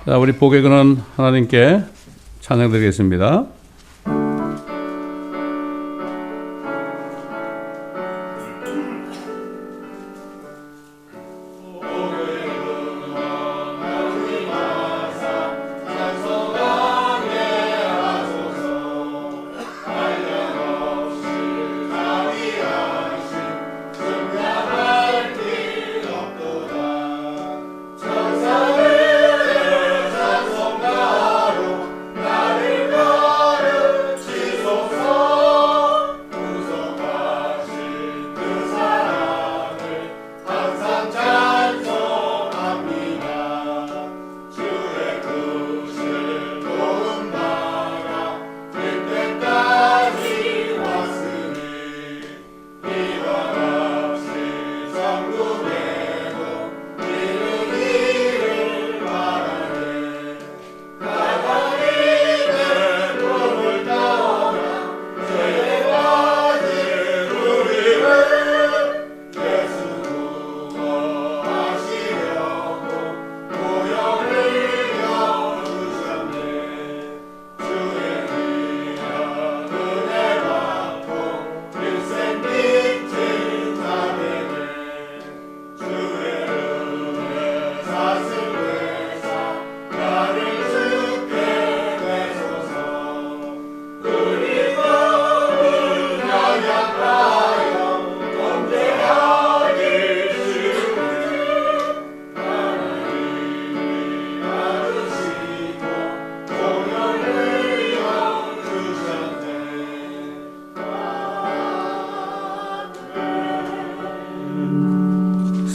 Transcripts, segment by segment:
자, 우리 복에 그는 하나님께 찬양 드리겠습니다.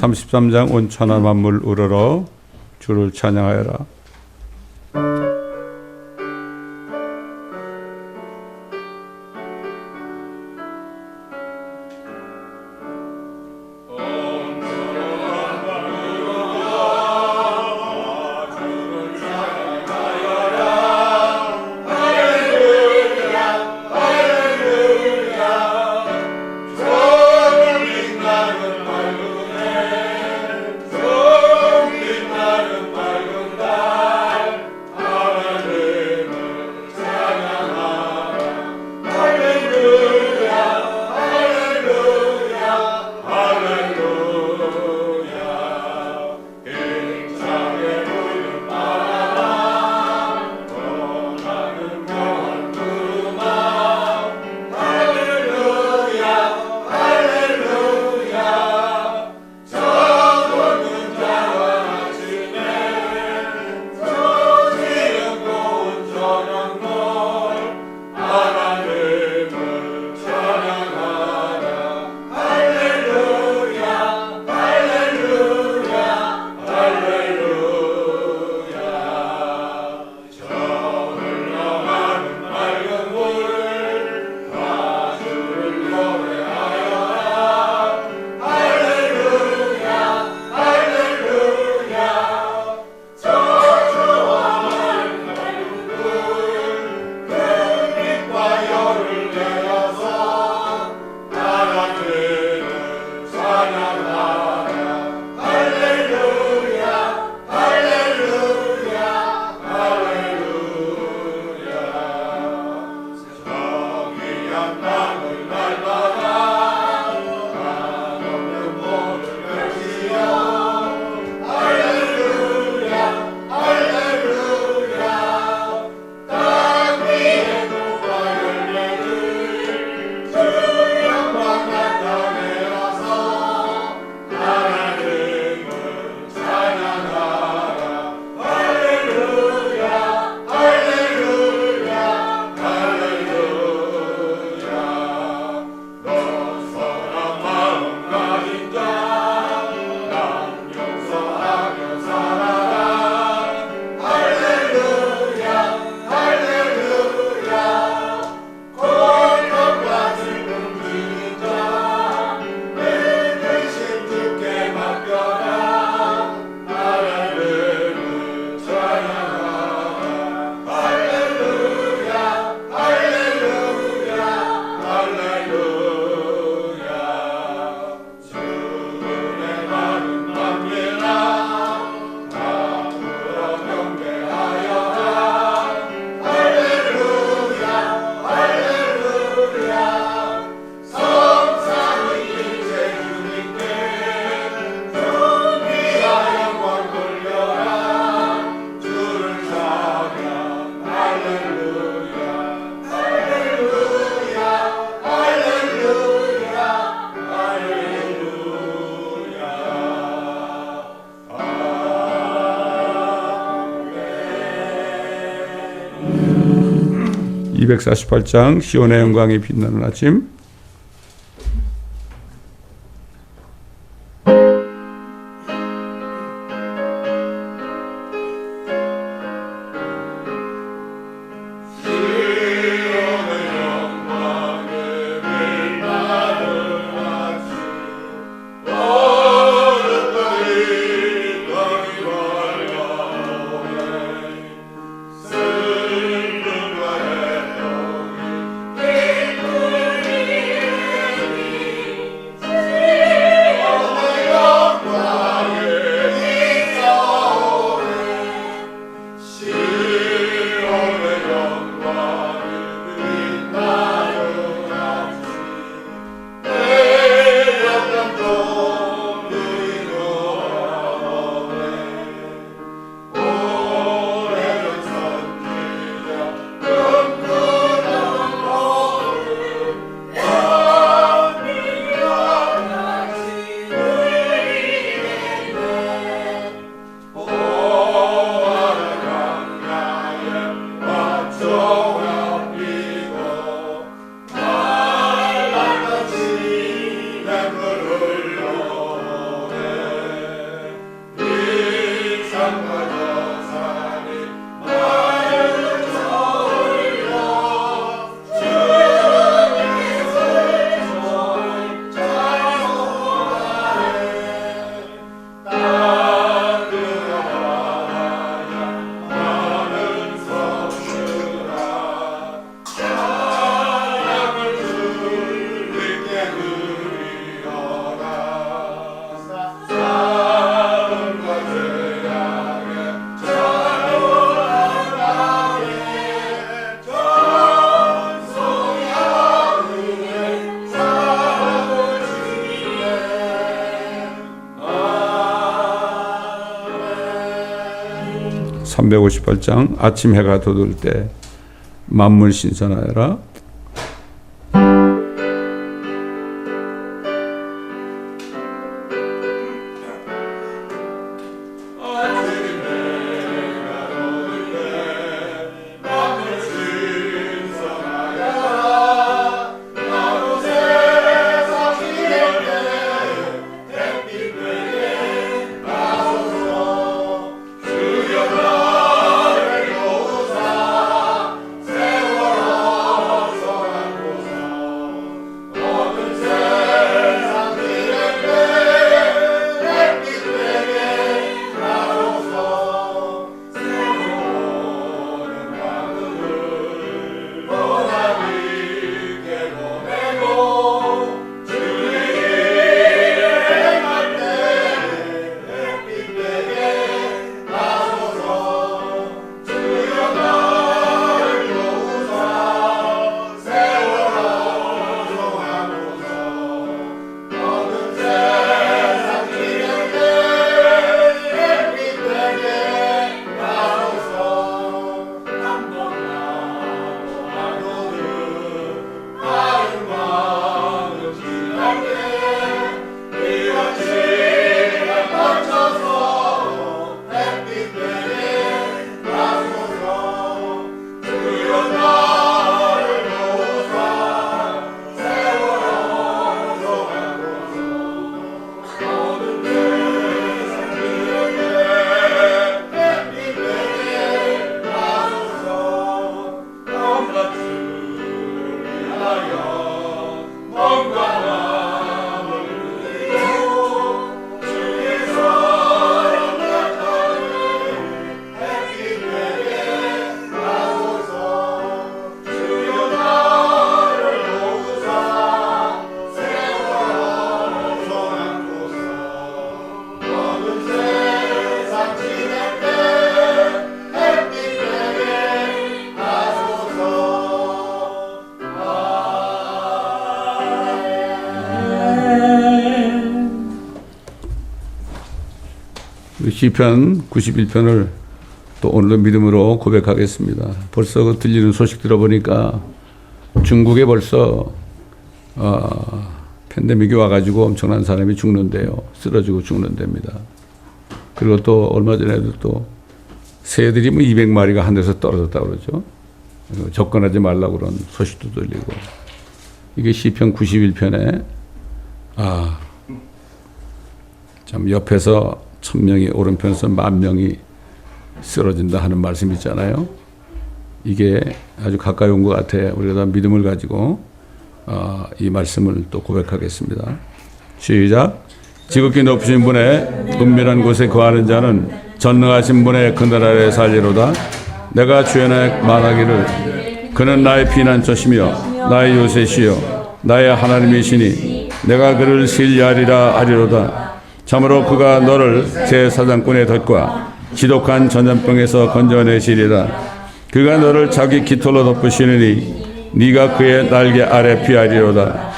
(33장) 온 천하 만물 우러러 주를 찬양하여라. 맑은다 248장 시온의 영광이 빛나는 아침. (358장) 아침 해가 돋을 때 만물 신선하여라. 시편 91편을 또 오늘도 믿음으로 고백하겠습니다. 벌써 그 들리는 소식 들어보니까 중국에 벌써 팬데믹이 와가지고 엄청난 사람이 죽는데요. 쓰러지고 죽는답니다. 그리고 또 얼마 전에도 또 새들이 뭐 200마리가 한 데서 떨어졌다고 그러죠. 접근하지 말라고 그런 소식도 들리고. 이게 시편 91편에 참 옆에서 1000명이 오른편에서 10,000명이 쓰러진다 하는 말씀 있잖아요. 이게 아주 가까이 온 것 같아. 우리가 다 믿음을 가지고 이 말씀을 또 고백하겠습니다. 시작. 지극히 높으신 분의 은밀한 곳에 거하는 자는 전능하신 분의 그늘 아래 살리로다. 내가 주연에 말하기를 그는 나의 피난처시며 나의 요새시요 나의 하나님이시니 내가 그를 신뢰하리라 하리로다. 참으로 그가 너를 제 사장꾼의 덫과 지독한 전염병에서 건져내시리라. 그가 너를 자기 깃털로 덮으시느니 네가 그의 날개 아래 피하리로다.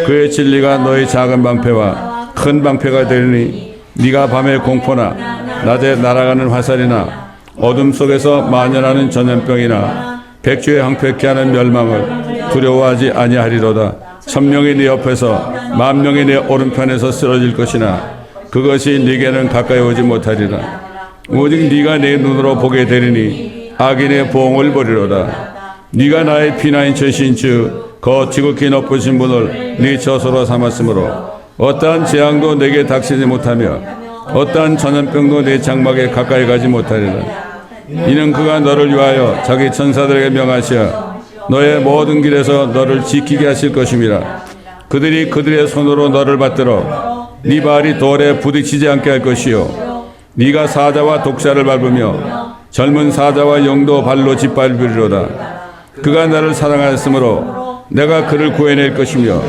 그의 진리가 너의 작은 방패와 큰 방패가 되리니 네가 밤에 공포나 낮에 날아가는 화살이나 어둠 속에서 만연하는 전염병이나 백주에 항폐케 하는 멸망을 두려워하지 아니하리로다. 1000명이 네 옆에서 10,000명이 네 오른편에서 쓰러질 것이나 그것이 네게는 가까이 오지 못하리라. 오직 네가 내 눈으로 보게 되리니 악인의 보응을 보리로다. 네가 나의 피난처신즉 거 지극히 높으신 분을 네 처소로 삼았으므로 어떠한 재앙도 내게 닥치지 못하며 어떠한 전염병도 내 장막에 가까이 가지 못하리라. 이는 그가 너를 위하여 자기 천사들에게 명하시어 너의 모든 길에서 너를 지키게 하실 것임이라. 그들이 그들의 손으로 너를 받들어 네 발이 돌에 부딪히지 않게 할 것이요 네가 사자와 독사를 밟으며 젊은 사자와 용도 발로 짓밟으리로다. 그가 나를 사랑하였으므로 내가 그를 구해낼 것이며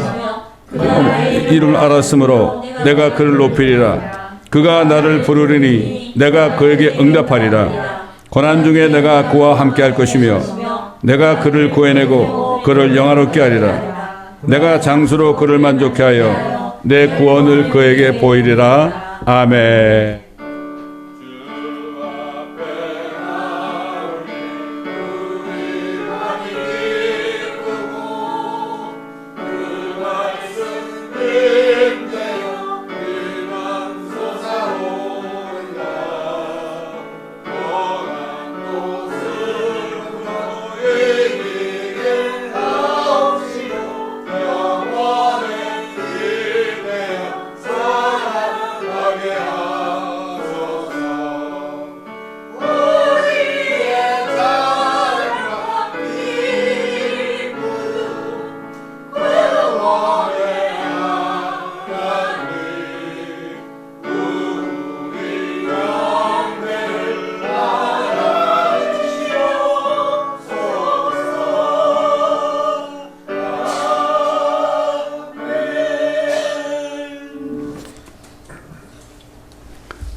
이를 알았으므로 내가 그를 높이리라. 그가 나를 부르리니 내가 그에게 응답하리라. 고난 중에 내가 그와 함께 할 것이며 내가 그를 구해내고 그를 영화롭게 하리라. 내가 장수로 그를 만족케 하여 내 구원을 그에게 보이리라. 아멘.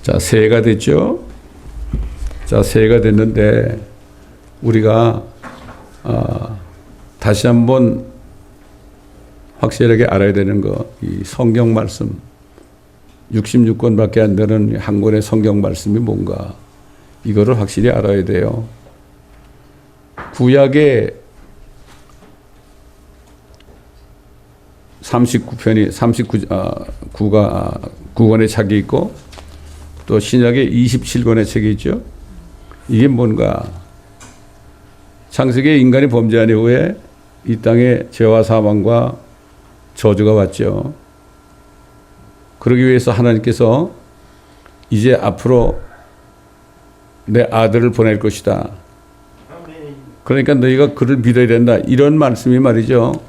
자, 새해가 됐죠? 자, 새해가 됐는데 우리가 다시 한번 확실하게 알아야 되는 거, 이 성경 말씀 66권밖에 안 되는 한 권의 성경 말씀이 뭔가 이거를 확실히 알아야 돼요. 구약에 39권의 책이 있고 또 신약에 27권의 책이 있죠. 이게 뭔가? 창세기에 인간이 범죄한 이후에 이 땅에 죄와 사망과 저주가 왔죠. 그러기 위해서 하나님께서 이제 앞으로 내 아들을 보낼 것이다. 그러니까 너희가 그를 믿어야 된다. 이런 말씀이 말이죠.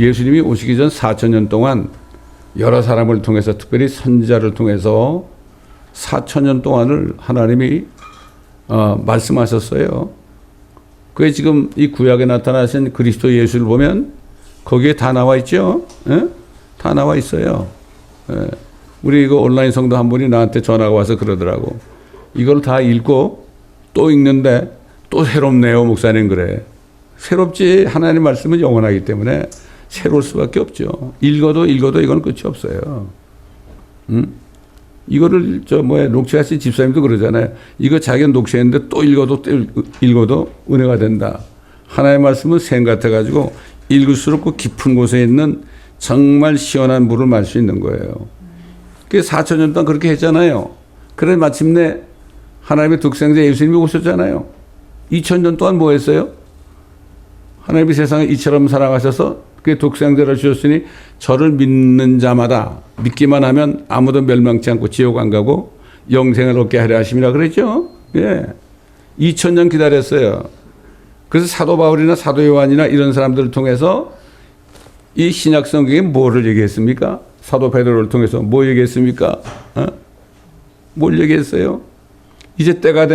예수님이 오시기 전 4,000년 동안 여러 사람을 통해서 특별히 선지자를 통해서 4,000년 동안을 하나님이 말씀하셨어요. 그게 지금 이 구약에 나타나신 그리스도 예수를 보면 거기에 다 나와 있죠. 예? 다 나와 있어요. 예. 우리 이거 온라인 성도 한 분이 나한테 전화가 와서 그러더라고. 이걸 다 읽고 또 읽는데 또 새롭네요, 목사님. 그래. 새롭지. 하나님 말씀은 영원하기 때문에 새로울 수밖에 없죠. 읽어도 이건 끝이 없어요. 이거를 녹취하신 집사님도 그러잖아요. 이거 자기가 녹취했는데 또 읽어도 은혜가 된다. 하나님의 말씀은 샘 같아가지고 읽을수록 그 깊은 곳에 있는 정말 시원한 물을 마실 수 있는 거예요. 그게 4,000년 동안 그렇게 했잖아요. 그래 마침내 하나님의 독생자 예수님이 오셨잖아요. 2,000년 동안 뭐 했어요? 하나님이 세상을 이처럼 사랑하셔서 그의 독생자를 주셨으니 저를 믿는 자마다 믿기만 하면 아무도 멸망치 않고 지옥 안 가고 영생을 얻게 하려 하심이라 그랬죠. 예. 2000년 기다렸어요. 그래서 사도 바울이나 사도 요한이나 이런 사람들을 통해서 이 신약 성경에 뭐를 얘기했습니까? 사도 베드로를 통해서 뭐 얘기했습니까? 뭘 얘기했어요? 이제 때가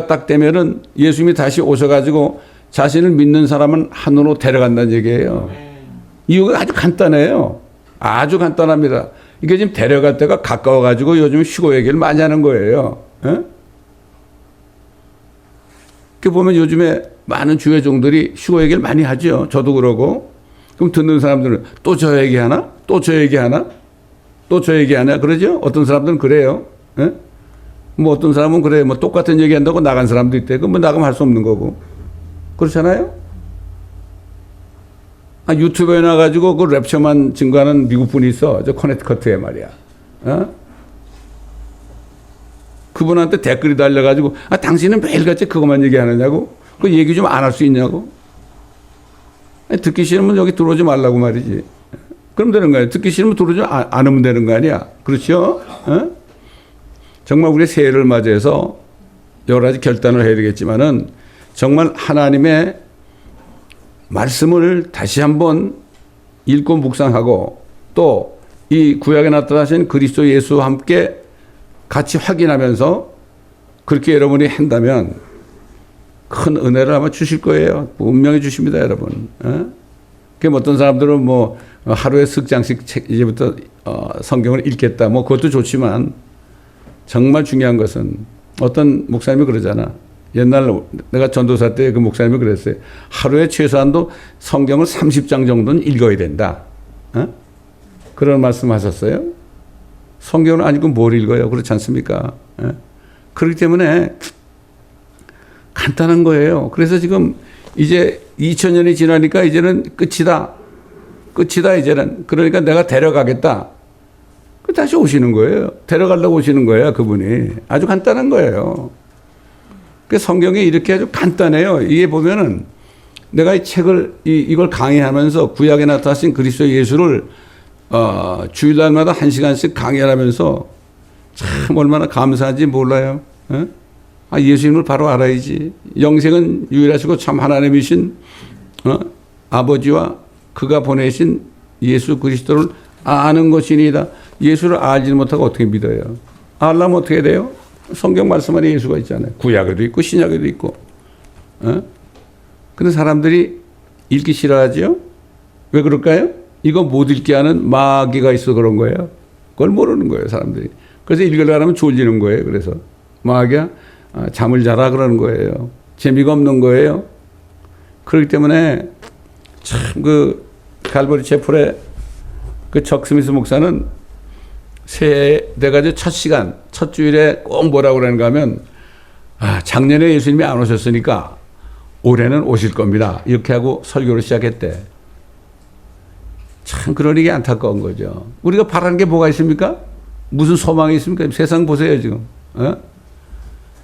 딱 되면은 예수님이 다시 오셔가지고 자신을 믿는 사람은 하늘로 데려간다는 얘기예요. 이유가 아주 간단해요. 아주 간단합니다. 이게 지금 데려갈 때가 가까워가지고 요즘 휴거 얘기를 많이 하는 거예요. 그 보면 요즘에 많은 주회종들이 휴거 얘기를 많이 하죠. 저도 그러고. 그럼 듣는 사람들은 또 저 얘기하나? 또 저 얘기하나? 또 저 얘기하나? 그러죠? 어떤 사람들은 그래요. 뭐 어떤 사람은 그래요. 뭐 똑같은 얘기한다고 나간 사람도 있대. 그럼 뭐 나가면 할 수 없는 거고. 그렇잖아요? 유튜브에 나가지고 그 랩처만 증거하는 미국 분이 있어. 저 커네티커트에 말이야. 그분한테 댓글이 달려가지고 당신은 매일같이 그것만 얘기하느냐고? 그 얘기 좀 안 할 수 있냐고? 듣기 싫으면 여기 들어오지 말라고 말이지. 그럼 되는 거야. 듣기 싫으면 들어오지 않으면 되는 거 아니야. 그렇죠? 정말 우리 새해를 맞이해서 여러 가지 결단을 해야 되겠지만은 정말 하나님의 말씀을 다시 한번 읽고 묵상하고 또 이 구약에 나타나신 그리스도 예수와 함께 같이 확인하면서 그렇게 여러분이 한다면 큰 은혜를 아마 주실 거예요. 분명히 주십니다, 여러분. 그 어떤 사람들은 뭐 하루에 석 장씩 이제부터 성경을 읽겠다. 뭐 그것도 좋지만 정말 중요한 것은 어떤 목사님이 그러잖아. 옛날 내가 전도사 때 그 목사님이 그랬어요. 하루에 최소한도 성경을 30장 정도는 읽어야 된다. 그런 말씀 하셨어요. 성경은 아니고 뭘 읽어요? 그렇지 않습니까? 그렇기 때문에 간단한 거예요. 그래서 지금 이제 2000년이 지나니까 이제는 끝이다. 끝이다, 이제는. 그러니까 내가 데려가겠다. 다시 오시는 거예요. 데려가려고 오시는 거예요, 그분이. 아주 간단한 거예요. 그 성경이 이렇게 아주 간단해요. 이게 보면은 내가 이 책을, 이걸 강의하면서 구약에 나타나신 그리스도 예수를, 주일날마다 1시간씩 강의하면서 참 얼마나 감사한지 몰라요. 예수님을 바로 알아야지. 영생은 유일하시고 참 하나님이신, 아버지와 그가 보내신 예수 그리스도를 아는 것이니이다. 예수를 알지 못하고 어떻게 믿어요? 알려면 어떻게 돼요? 성경 말씀 안에 예수가 있잖아요. 구약에도 있고 신약에도 있고. 근데 사람들이 읽기 싫어하죠? 왜 그럴까요? 이거 못 읽게 하는 마귀가 있어 그런 거예요. 그걸 모르는 거예요, 사람들이. 그래서 읽으려면 졸리는 거예요. 그래서 마귀가 잠을 자라 그러는 거예요. 재미가 없는 거예요. 그렇기 때문에 참 그 갈보리 채플의 그 적 스미스 목사는 새해 돼가지고 첫 시간, 첫 주일에 꼭 뭐라고 그러는가 하면 작년에 예수님이 안 오셨으니까 올해는 오실 겁니다. 이렇게 하고 설교를 시작했대. 참 그러니 안타까운 거죠. 우리가 바라는 게 뭐가 있습니까? 무슨 소망이 있습니까? 세상 보세요 지금.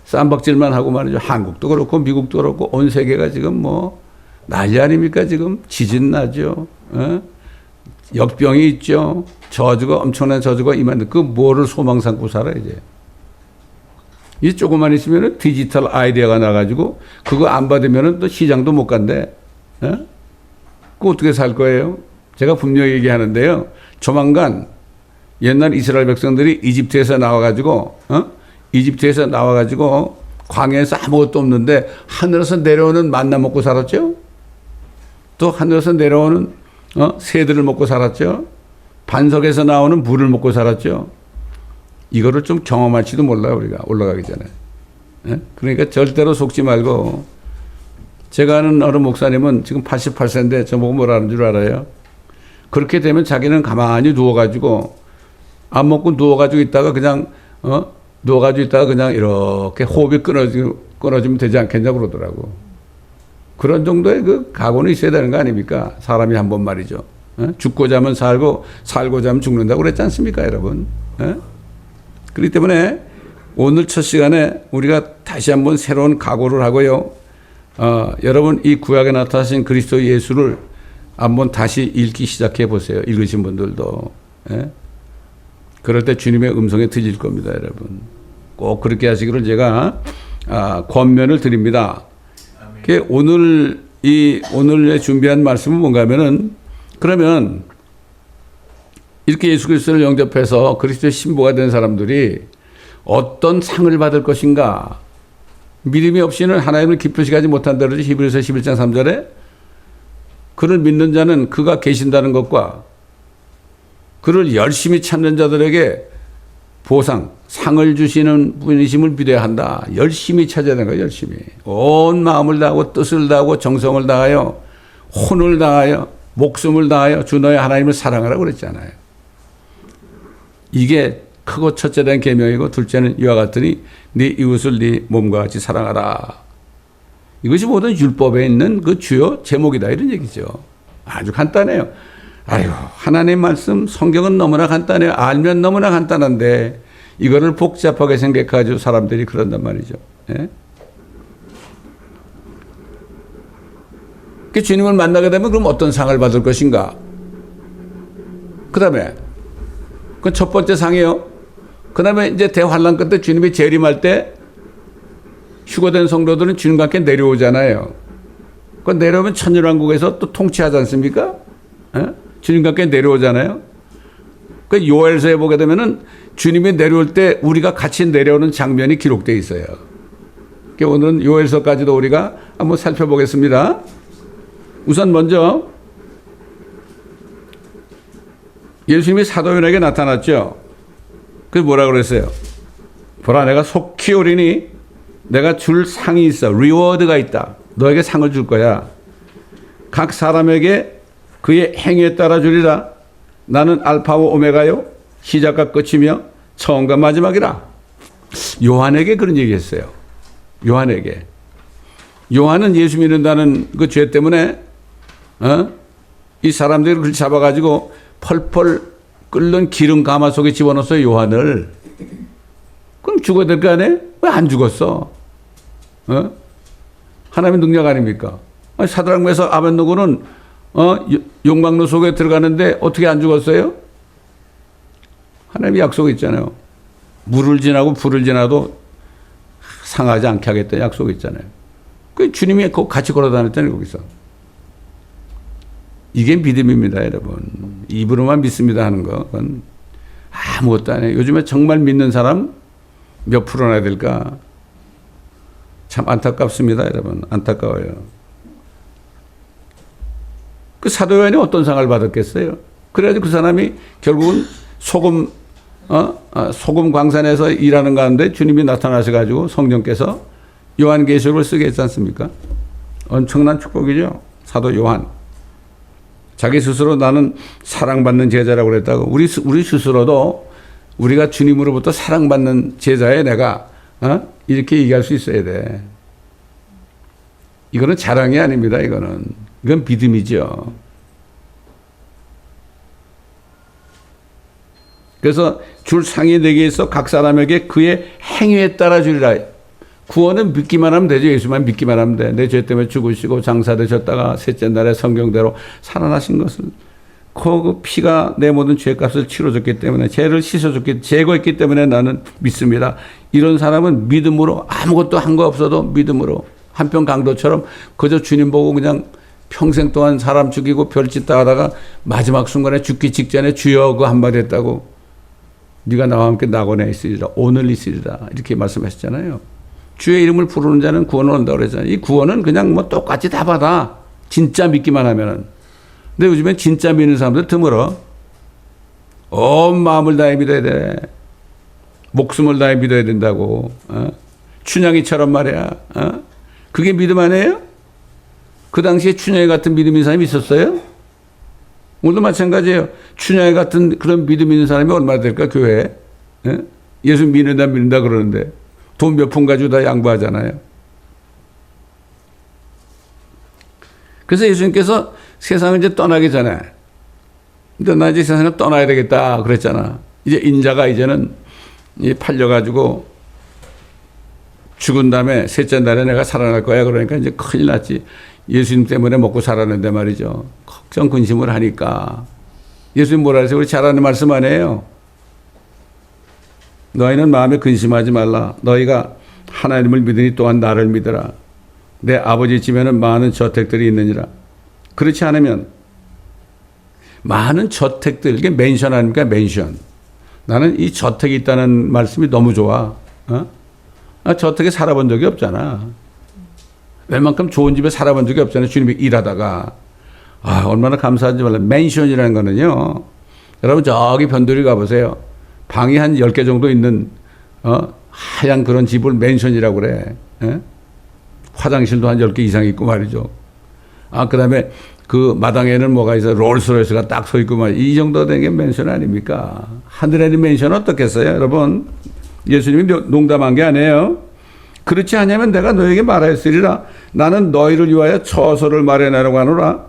쌈박질만 하고 말이죠. 한국도 그렇고 미국도 그렇고 온 세계가 지금 뭐 난리 아닙니까? 지금 지진 나죠. 역병이 있죠. 저주가 엄청난 저주가 임한데 그 뭐를 소망 삼고 살아 이제. 이 조금만 있으면 디지털 아이디어가 나가지고 그거 안 받으면 또 시장도 못 간대. 그거 어떻게 살 거예요? 제가 분명히 얘기하는데요. 조만간 옛날 이스라엘 백성들이 이집트에서 나와가지고 광야에서 아무것도 없는데 하늘에서 내려오는 만나 먹고 살았죠. 또 하늘에서 내려오는 새들을 먹고 살았죠. 반석에서 나오는 물을 먹고 살았죠. 이거를 좀 경험할지도 몰라요, 우리가 올라가기 전에. 그러니까 절대로 속지 말고. 제가 아는 어느 목사님은 지금 88세인데 저보고 뭐라는 줄 알아요? 그렇게 되면 자기는 가만히 누워가지고 안 먹고 누워가지고 있다가 그냥 이렇게 호흡이 끊어지면 되지 않겠냐고 그러더라고. 그런 정도의 그 각오는 있어야 되는 거 아닙니까? 사람이 한 번 말이죠. 죽고자 하면 살고, 살고자 하면 죽는다고 그랬지 않습니까, 여러분? 그렇기 때문에 오늘 첫 시간에 우리가 다시 한번 새로운 각오를 하고요. 여러분 이 구약에 나타나신 그리스도 예수를 한번 다시 읽기 시작해 보세요. 읽으신 분들도. 예? 그럴 때 주님의 음성에 들릴 겁니다, 여러분. 꼭 그렇게 하시기를 제가 권면을 드립니다. 오늘 오늘에 준비한 말씀은 뭔가 하면은, 그러면 이렇게 예수 그리스도를 영접해서 그리스도의 신부가 된 사람들이 어떤 상을 받을 것인가? 믿음이 없이는 하나님을 기쁘시게 하지 못한다 그러지. 히브리서 11장 3절에 그를 믿는 자는 그가 계신다는 것과 그를 열심히 찾는 자들에게 보상, 상을 주시는 분이심을 믿어야 한다. 열심히 찾아야 되는 거예요. 열심히. 온 마음을 다하고 뜻을 다하고 정성을 다하여 혼을 다하여 목숨을 다하여 주 너의 하나님을 사랑하라고 그랬잖아요. 이게 크고 첫째 된 계명이고 둘째는 이와 같으니 네 이웃을 네 몸과 같이 사랑하라. 이것이 모든 율법에 있는 그 주요 제목이다 이런 얘기죠. 아주 간단해요. 아유, 하나님 말씀 성경은 너무나 간단해요. 알면 너무나 간단한데 이거를 복잡하게 생각해가지고 사람들이 그런단 말이죠. 예? 그 주님을 만나게 되면 그럼 어떤 상을 받을 것인가? 그 다음에 그 첫 번째 상이요. 그 다음에 이제 대환란 끝에 주님이 재림할 때 휴거된 성도들은 주님과 함께 내려오잖아요. 그 내려오면 천년왕국에서 또 통치하지 않습니까? 예? 주님과 함께 내려오잖아요. 그 요엘서에 보게 되면은 주님이 내려올 때 우리가 같이 내려오는 장면이 기록되어 있어요. 오늘은 요엘서까지도 우리가 한번 살펴보겠습니다. 우선 먼저 예수님이 사도 요한에게 나타났죠. 그래서 뭐라 그랬어요? 보라, 내가 속히 오리니 내가 줄 상이 있어. 리워드가 있다. 너에게 상을 줄 거야. 각 사람에게 그의 행위에 따라 주리라. 나는 알파와 오메가요, 시작과 끝이며 처음과 마지막이라. 요한에게 그런 얘기했어요. 요한에게. 요한은 예수 믿는다는 그 죄 때문에 이 사람들이 그걸 잡아가지고 펄펄 끓는 기름 가마 속에 집어넣었어요, 요한을. 그럼 죽어야 될 거 아니에요? 왜 안 죽었어? 하나님의 능력 아닙니까? 사드락 메삭 아벳느고는 용광로 속에 들어가는데 어떻게 안 죽었어요? 하나님의 약속이 있잖아요. 물을 지나고 불을 지나도 상하지 않게 하겠다 약속이 있잖아요. 그 주님이 같이 걸어다녔잖아요, 거기서. 이게 믿음입니다, 여러분. 입으로만 믿습니다 하는 건 아무것도 아니에요. 요즘에 정말 믿는 사람 몇 프로나 될까? 참 안타깝습니다, 여러분. 안타까워요. 그 사도 요한이 어떤 상을 받았겠어요? 그래가지고 그 사람이 결국은 소금 광산에서 일하는 가운데 주님이 나타나셔가지고 성령께서 요한계시록을 쓰게 했지 않습니까? 엄청난 축복이죠. 사도 요한. 자기 스스로 나는 사랑받는 제자라고 그랬다고. 우리 스스로도 우리가 주님으로부터 사랑받는 제자에 내가 이렇게 얘기할 수 있어야 돼. 이거는 자랑이 아닙니다. 이건 믿음이죠. 그래서 줄 상이 네개 있어 각 사람에게 그의 행위에 따라 주리라. 구원은 믿기만 하면 되죠. 예수만 믿기만 하면 돼. 내 죄 때문에 죽으시고 장사되셨다가 셋째 날에 성경대로 살아나신 것을 그 피가 내 모든 죄값을 치러줬기 때문에 죄를 씻어줬기 제거했기 때문에 나는 믿습니다. 이런 사람은 믿음으로 아무것도 한 거 없어도 믿음으로 한편 강도처럼 그저 주님 보고 그냥 평생 동안 사람 죽이고 별짓 다 하다가 마지막 순간에 죽기 직전에 주여 그 한마디 했다고 네가 나와 함께 낙원에 있으리라 오늘 있으리라 이렇게 말씀하셨잖아요. 주의 이름을 부르는 자는 구원을 얻는다고 그랬잖아요. 이 구원은 그냥 뭐 똑같이 다 받아. 진짜 믿기만 하면은. 근데 요즘엔 진짜 믿는 사람들 드물어. 온 마음을 다해 믿어야 돼. 목숨을 다해 믿어야 된다고. 춘향이처럼 말이야. 그게 믿음 아니에요? 그 당시에 춘향이 같은 믿음 있는 사람이 있었어요? 오늘도 마찬가지예요. 춘향이 같은 그런 믿음 있는 사람이 얼마나 될까, 교회에? 예수 믿는다 그러는데. 돈 몇 푼 가지고 다 양보하잖아요. 그래서 예수님께서 세상을 이제 떠나기 전에, 근데 나 이제 세상을 떠나야 되겠다 그랬잖아. 이제 인자가 이제는 팔려가지고 죽은 다음에 셋째 날에 내가 살아날 거야. 그러니까 이제 큰일 났지. 예수님 때문에 먹고 살았는데 말이죠. 걱정 근심을 하니까. 예수님 뭐라 하세요? 우리 잘 아는 말씀 아니에요? 너희는 마음에 근심하지 말라. 너희가 하나님을 믿으니 또한 나를 믿으라. 내 아버지 집에는 많은 저택들이 있느니라. 그렇지 않으면 많은 저택들, 이게 맨션 아닙니까? 맨션. 나는 이 저택이 있다는 말씀이 너무 좋아. 저택에 살아본 적이 없잖아. 웬만큼 좋은 집에 살아본 적이 없잖아요. 주님이 일하다가. 얼마나 감사한지 몰라. 맨션이라는 거는요. 여러분 저기 변두리 가보세요. 방이 한 10개 정도 있는 하얀 그런 집을 맨션이라고 그래. 화장실도 한 10개 이상 있고 말이죠. 그 다음에 그 마당에는 뭐가 있어? 롤스로이스가 딱 서 있고 말이죠. 이 정도 된 게 맨션 아닙니까? 하늘에 있는 맨션은 어떻겠어요, 여러분? 예수님이 농담한 게 아니에요. 그렇지 않으면 내가 너에게 말하였으리라. 나는 너희를 위하여 처소를 마련하려고 하노라.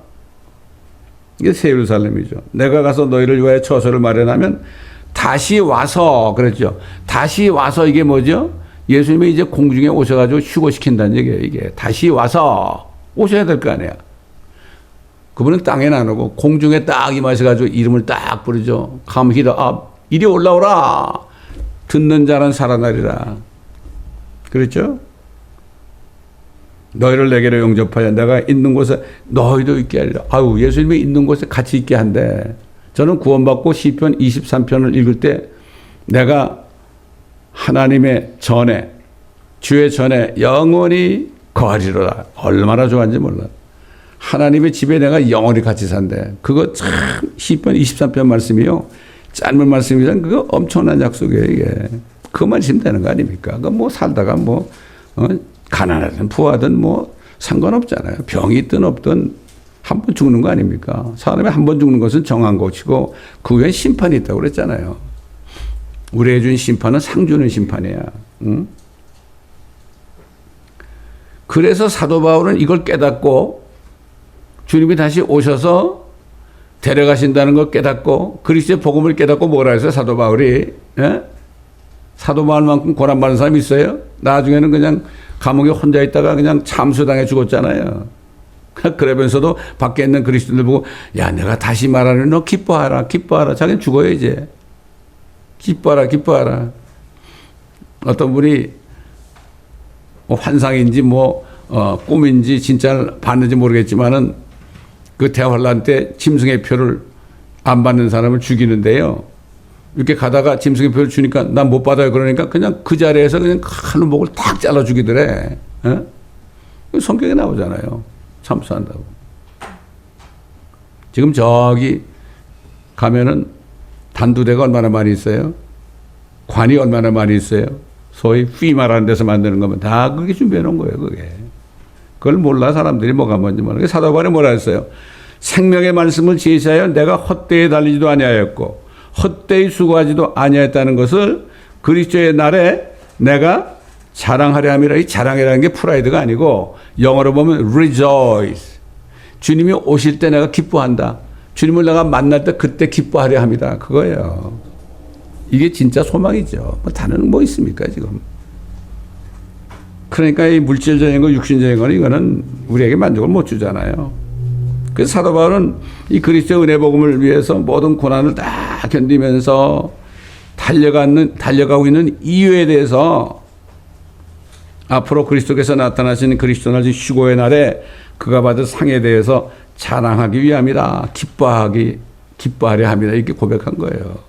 이게 새 예루살렘이죠. 내가 가서 너희를 위하여 처소를 마련하면 다시 와서, 그랬죠. 다시 와서 이게 뭐죠? 예수님이 이제 공중에 오셔가지고 휴거시킨다는 얘기예요, 이게. 다시 와서 오셔야 될 거 아니야. 그분은 땅에 안 오고 공중에 딱 임하셔가지고 이름을 딱 부르죠. Come hither up. 이리 올라오라. 듣는 자는 살아나리라. 그렇죠? 너희를 내게로 영접하여 내가 있는 곳에 너희도 있게 하리라. 예수님이 있는 곳에 같이 있게 한대. 저는 구원받고 시편 23편을 읽을 때 내가 하나님의 전에, 주의 전에 영원히 거하리로다. 얼마나 좋아하는지 몰라. 하나님의 집에 내가 영원히 같이 산대. 그거 참 시편 23편 말씀이요. 짧은 말씀이지만 그거 엄청난 약속이에요, 이게. 그만 있으면 되는 거 아닙니까? 그 뭐 살다가 가난하든 부하든 상관없잖아요. 병이 있든 없든 한 번 죽는 거 아닙니까? 사람이 한 번 죽는 것은 정한 것이고 그 후엔 심판이 있다고 그랬잖아요. 우리에게 준 심판은 상 주는 심판이야. 응? 그래서 사도 바울은 이걸 깨닫고 주님이 다시 오셔서 데려가신다는 걸 깨닫고 그리스도의 복음을 깨닫고 뭐라 했어요? 사도 바울이. 예? 사도 바울만큼 고난받는 사람이 있어요? 나중에는 그냥 감옥에 혼자 있다가 그냥 참수당해 죽었잖아요. 그러면서도 밖에 있는 그리스도인들 보고 야 내가 다시 말하는 너 기뻐하라 기뻐하라. 자기는 죽어요 이제. 기뻐하라 기뻐하라. 어떤 분이 환상인지 꿈인지 진짜 봤는지 모르겠지만은 그 대환란 때 짐승의 표를 안 받는 사람을 죽이는데요. 이렇게 가다가 짐승의 표를 주니까 난 못 받아요. 그러니까 그냥 그 자리에서 그냥 큰 목을 탁 잘라 죽이더래. 성경에 나오잖아요. 참수한다고. 지금 저기 가면은 단두대가 얼마나 많이 있어요? 관이 얼마나 많이 있어요? 소위 피마라는 데서 만드는 거면 다 그게 준비해 놓은 거예요, 그게. 그걸 몰라 사람들이 뭐가 뭔지 몰라. 사도 바울이 뭐라 했어요? 생명의 말씀을 제시하여 내가 헛되이 달리지도 아니하였고 헛되이 수고하지도 아니하였다는 것을 그리스도의 날에 내가 자랑하려 함이라. 이 자랑이라는 게 프라이드가 아니고 영어로 보면 rejoice. 주님이 오실 때 내가 기뻐한다. 주님을 내가 만날 때 그때 기뻐하려 합니다. 그거예요. 이게 진짜 소망이죠. 다른 뭐 있습니까 지금. 그러니까 이 물질적인 거 육신적인 거는 이거는 우리에게 만족을 못 주잖아요. 그래서 사도 바울은 이 그리스도의 은혜 복음을 위해서 모든 고난을 다 견디면서 달려가고 있는 이유에 대해서 앞으로 그리스도께서 나타나시는 그리스도 날 휴거의 날에 그가 받을 상에 대해서 자랑하기 위함이라. 기뻐하려 함이라. 이렇게 고백한 거예요.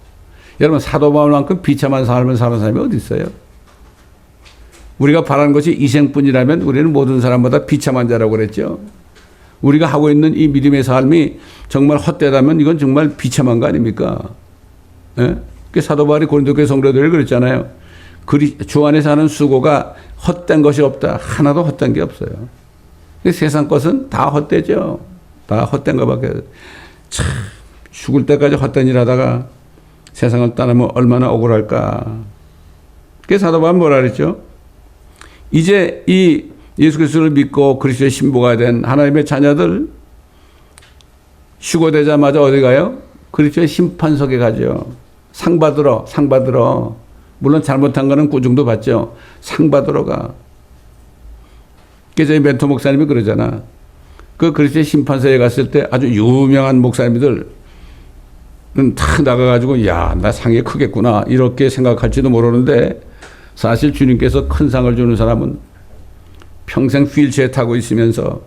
여러분 사도 바울만큼 비참한 삶을 사는 사람이 어디 있어요? 우리가 바라는 것이 이생뿐이라면 우리는 모든 사람보다 비참한 자라고 그랬죠. 우리가 하고 있는 이 믿음의 삶이 정말 헛되다면 이건 정말 비참한 거 아닙니까? 예? 그 사도 바울이 고린도교회 성도들을 그랬잖아요. 주 안에 사는 수고가 헛된 것이 없다. 하나도 헛된 게 없어요. 세상 것은 다 헛되죠. 다 헛된 것밖에. 참 죽을 때까지 헛된 일 하다가 세상을 떠나면 얼마나 억울할까. 그래서 사도 바울은 뭐라 그랬죠? 이제 이 예수 그리스도를 믿고 그리스도의 신부가 된 하나님의 자녀들 휴거되자마자 어디 가요? 그리스도의 심판석에 가죠. 상 받으러. 물론 잘못한 거는 꾸중도 받죠. 상 받으러 가. 저희 멘토 목사님이 그러잖아. 그 그리스도의 심판서에 갔을 때 아주 유명한 목사님들 탁 나가가지고 야, 나 상이 크겠구나 이렇게 생각할지도 모르는데 사실 주님께서 큰 상을 주는 사람은 평생 휠체어 타고 있으면서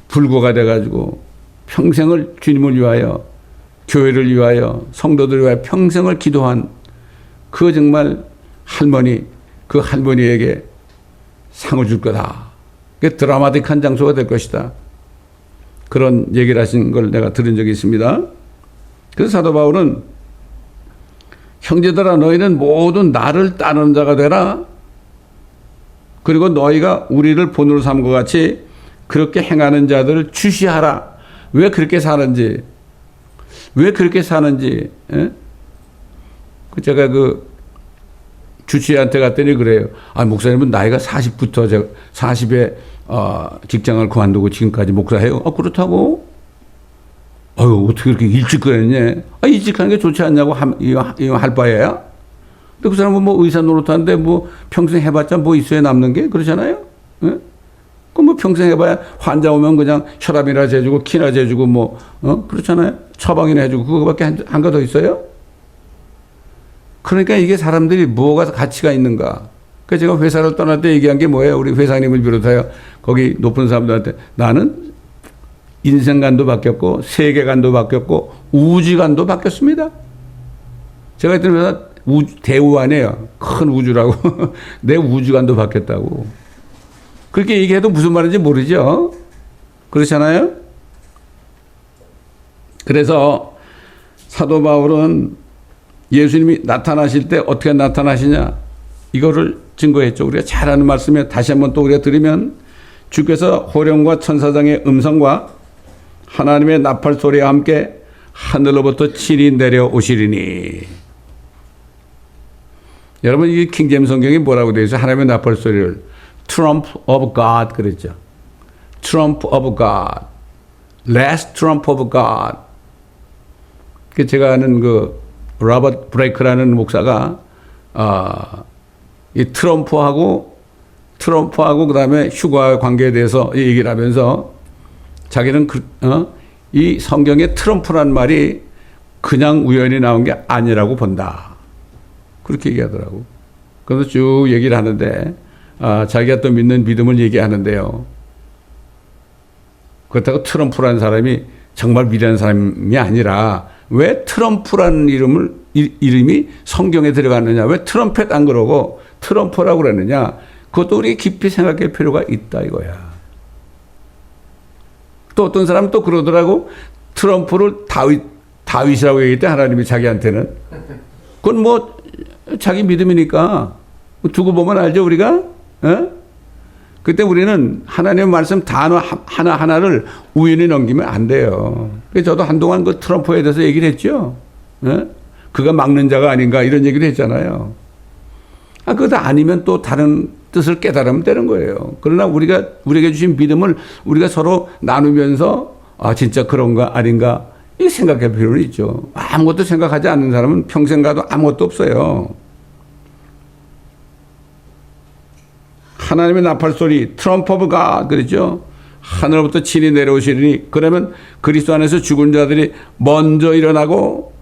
불구가 돼가지고 평생을 주님을 위하여 교회를 위하여 성도들을 위하여 평생을 기도한 그 정말 할머니, 그 할머니에게 상을 줄 거다. 그 드라마틱한 장소가 될 것이다. 그런 얘기를 하신 걸 내가 들은 적이 있습니다. 그래서 사도 바울은 형제들아 너희는 모두 나를 따르는 자가 되라. 그리고 너희가 우리를 본으로 삼은 것 같이 그렇게 행하는 자들을 주시하라. 왜 그렇게 사는지. 왜 그렇게 사는지. 예? 제가 그 주치의한테 갔더니 그래요. 아, 목사님은 나이가 40부터 제가 40에 직장을 그만두고 지금까지 목사해요. 아, 그렇다고? 아유, 어떻게 그렇게 일찍 그랬냐? 아, 일찍 하는 게 좋지 않냐고 할 바에야? 근데 그 사람은 뭐 의사 노릇하는데 뭐 평생 해봤자 뭐 있어야 남는 게 그러잖아요? 예? 그럼 뭐 평생 해봐야 환자 오면 그냥 혈압이나 재주고 키나 재주고 뭐, 그렇잖아요? 처방이나 해주고 그거밖에 한 거 더 있어요? 그러니까 이게 사람들이 뭐가 가치가 있는가. 그래서 제가 회사를 떠날 때 얘기한 게 뭐예요? 우리 회장님을 비롯하여 거기 높은 사람들한테 나는 인생관도 바뀌었고 세계관도 바뀌었고 우주관도 바뀌었습니다. 제가 했던 회사 대우관이에요. 큰 우주라고. 내 우주관도 바뀌었다고. 그렇게 얘기해도 무슨 말인지 모르죠. 그렇잖아요. 그래서 사도 바울은 예수님이 나타나실 때 어떻게 나타나시냐 이거를 증거했죠. 우리가 잘 아는 말씀에 다시 한번 또 우리가 들으면 주께서 호령과 천사장의 음성과 하나님의 나팔 소리와 함께 하늘로부터 친히 내려오시리니. 여러분 이 킹제임스 성경이 뭐라고 되어 있어요? 하나님의 나팔 소리를 Trump of God 그랬죠. Trump of God, Last Trump of God. 제가 아는 그 로버트 브레이크라는 목사가 이 트럼프하고 그다음에 휴가 관계에 대해서 얘기를 하면서 자기는 이 성경에 트럼프란 말이 그냥 우연히 나온 게 아니라고 본다. 그렇게 얘기하더라고. 그래서 쭉 얘기를 하는데 자기가 또 믿는 믿음을 얘기하는데요. 그렇다고 트럼프라는 사람이 정말 위대한 사람이 아니라 왜 트럼프라는 이름이 성경에 들어갔느냐? 왜 트럼펫 안 그러고 트럼프라고 그랬느냐? 그것도 우리 깊이 생각할 필요가 있다 이거야. 또 어떤 사람은 또 그러더라고. 트럼프를 다윗이라고 얘기했대 하나님이 자기한테는. 그건 뭐 자기 믿음이니까 두고 보면 알죠 우리가? 에? 그때 우리는 하나님의 말씀 단어 하나하나를 우연히 넘기면 안 돼요. 그래서 저도 한동안 그 트럼프에 대해서 얘기를 했죠. 에? 그가 막는 자가 아닌가 이런 얘기를 했잖아요. 그거 아니면 또 다른 뜻을 깨달으면 되는 거예요. 그러나 우리에게 주신 믿음을 우리가 서로 나누면서 진짜 그런가 아닌가 이 생각할 필요는 있죠. 아무것도 생각하지 않는 사람은 평생 가도 아무것도 없어요. 하나님의 나팔 소리, 트럼프 오브 갓 그랬죠. 하늘로부터 친히 내려오시리니 그러면 그리스도 안에서 죽은 자들이 먼저 일어나고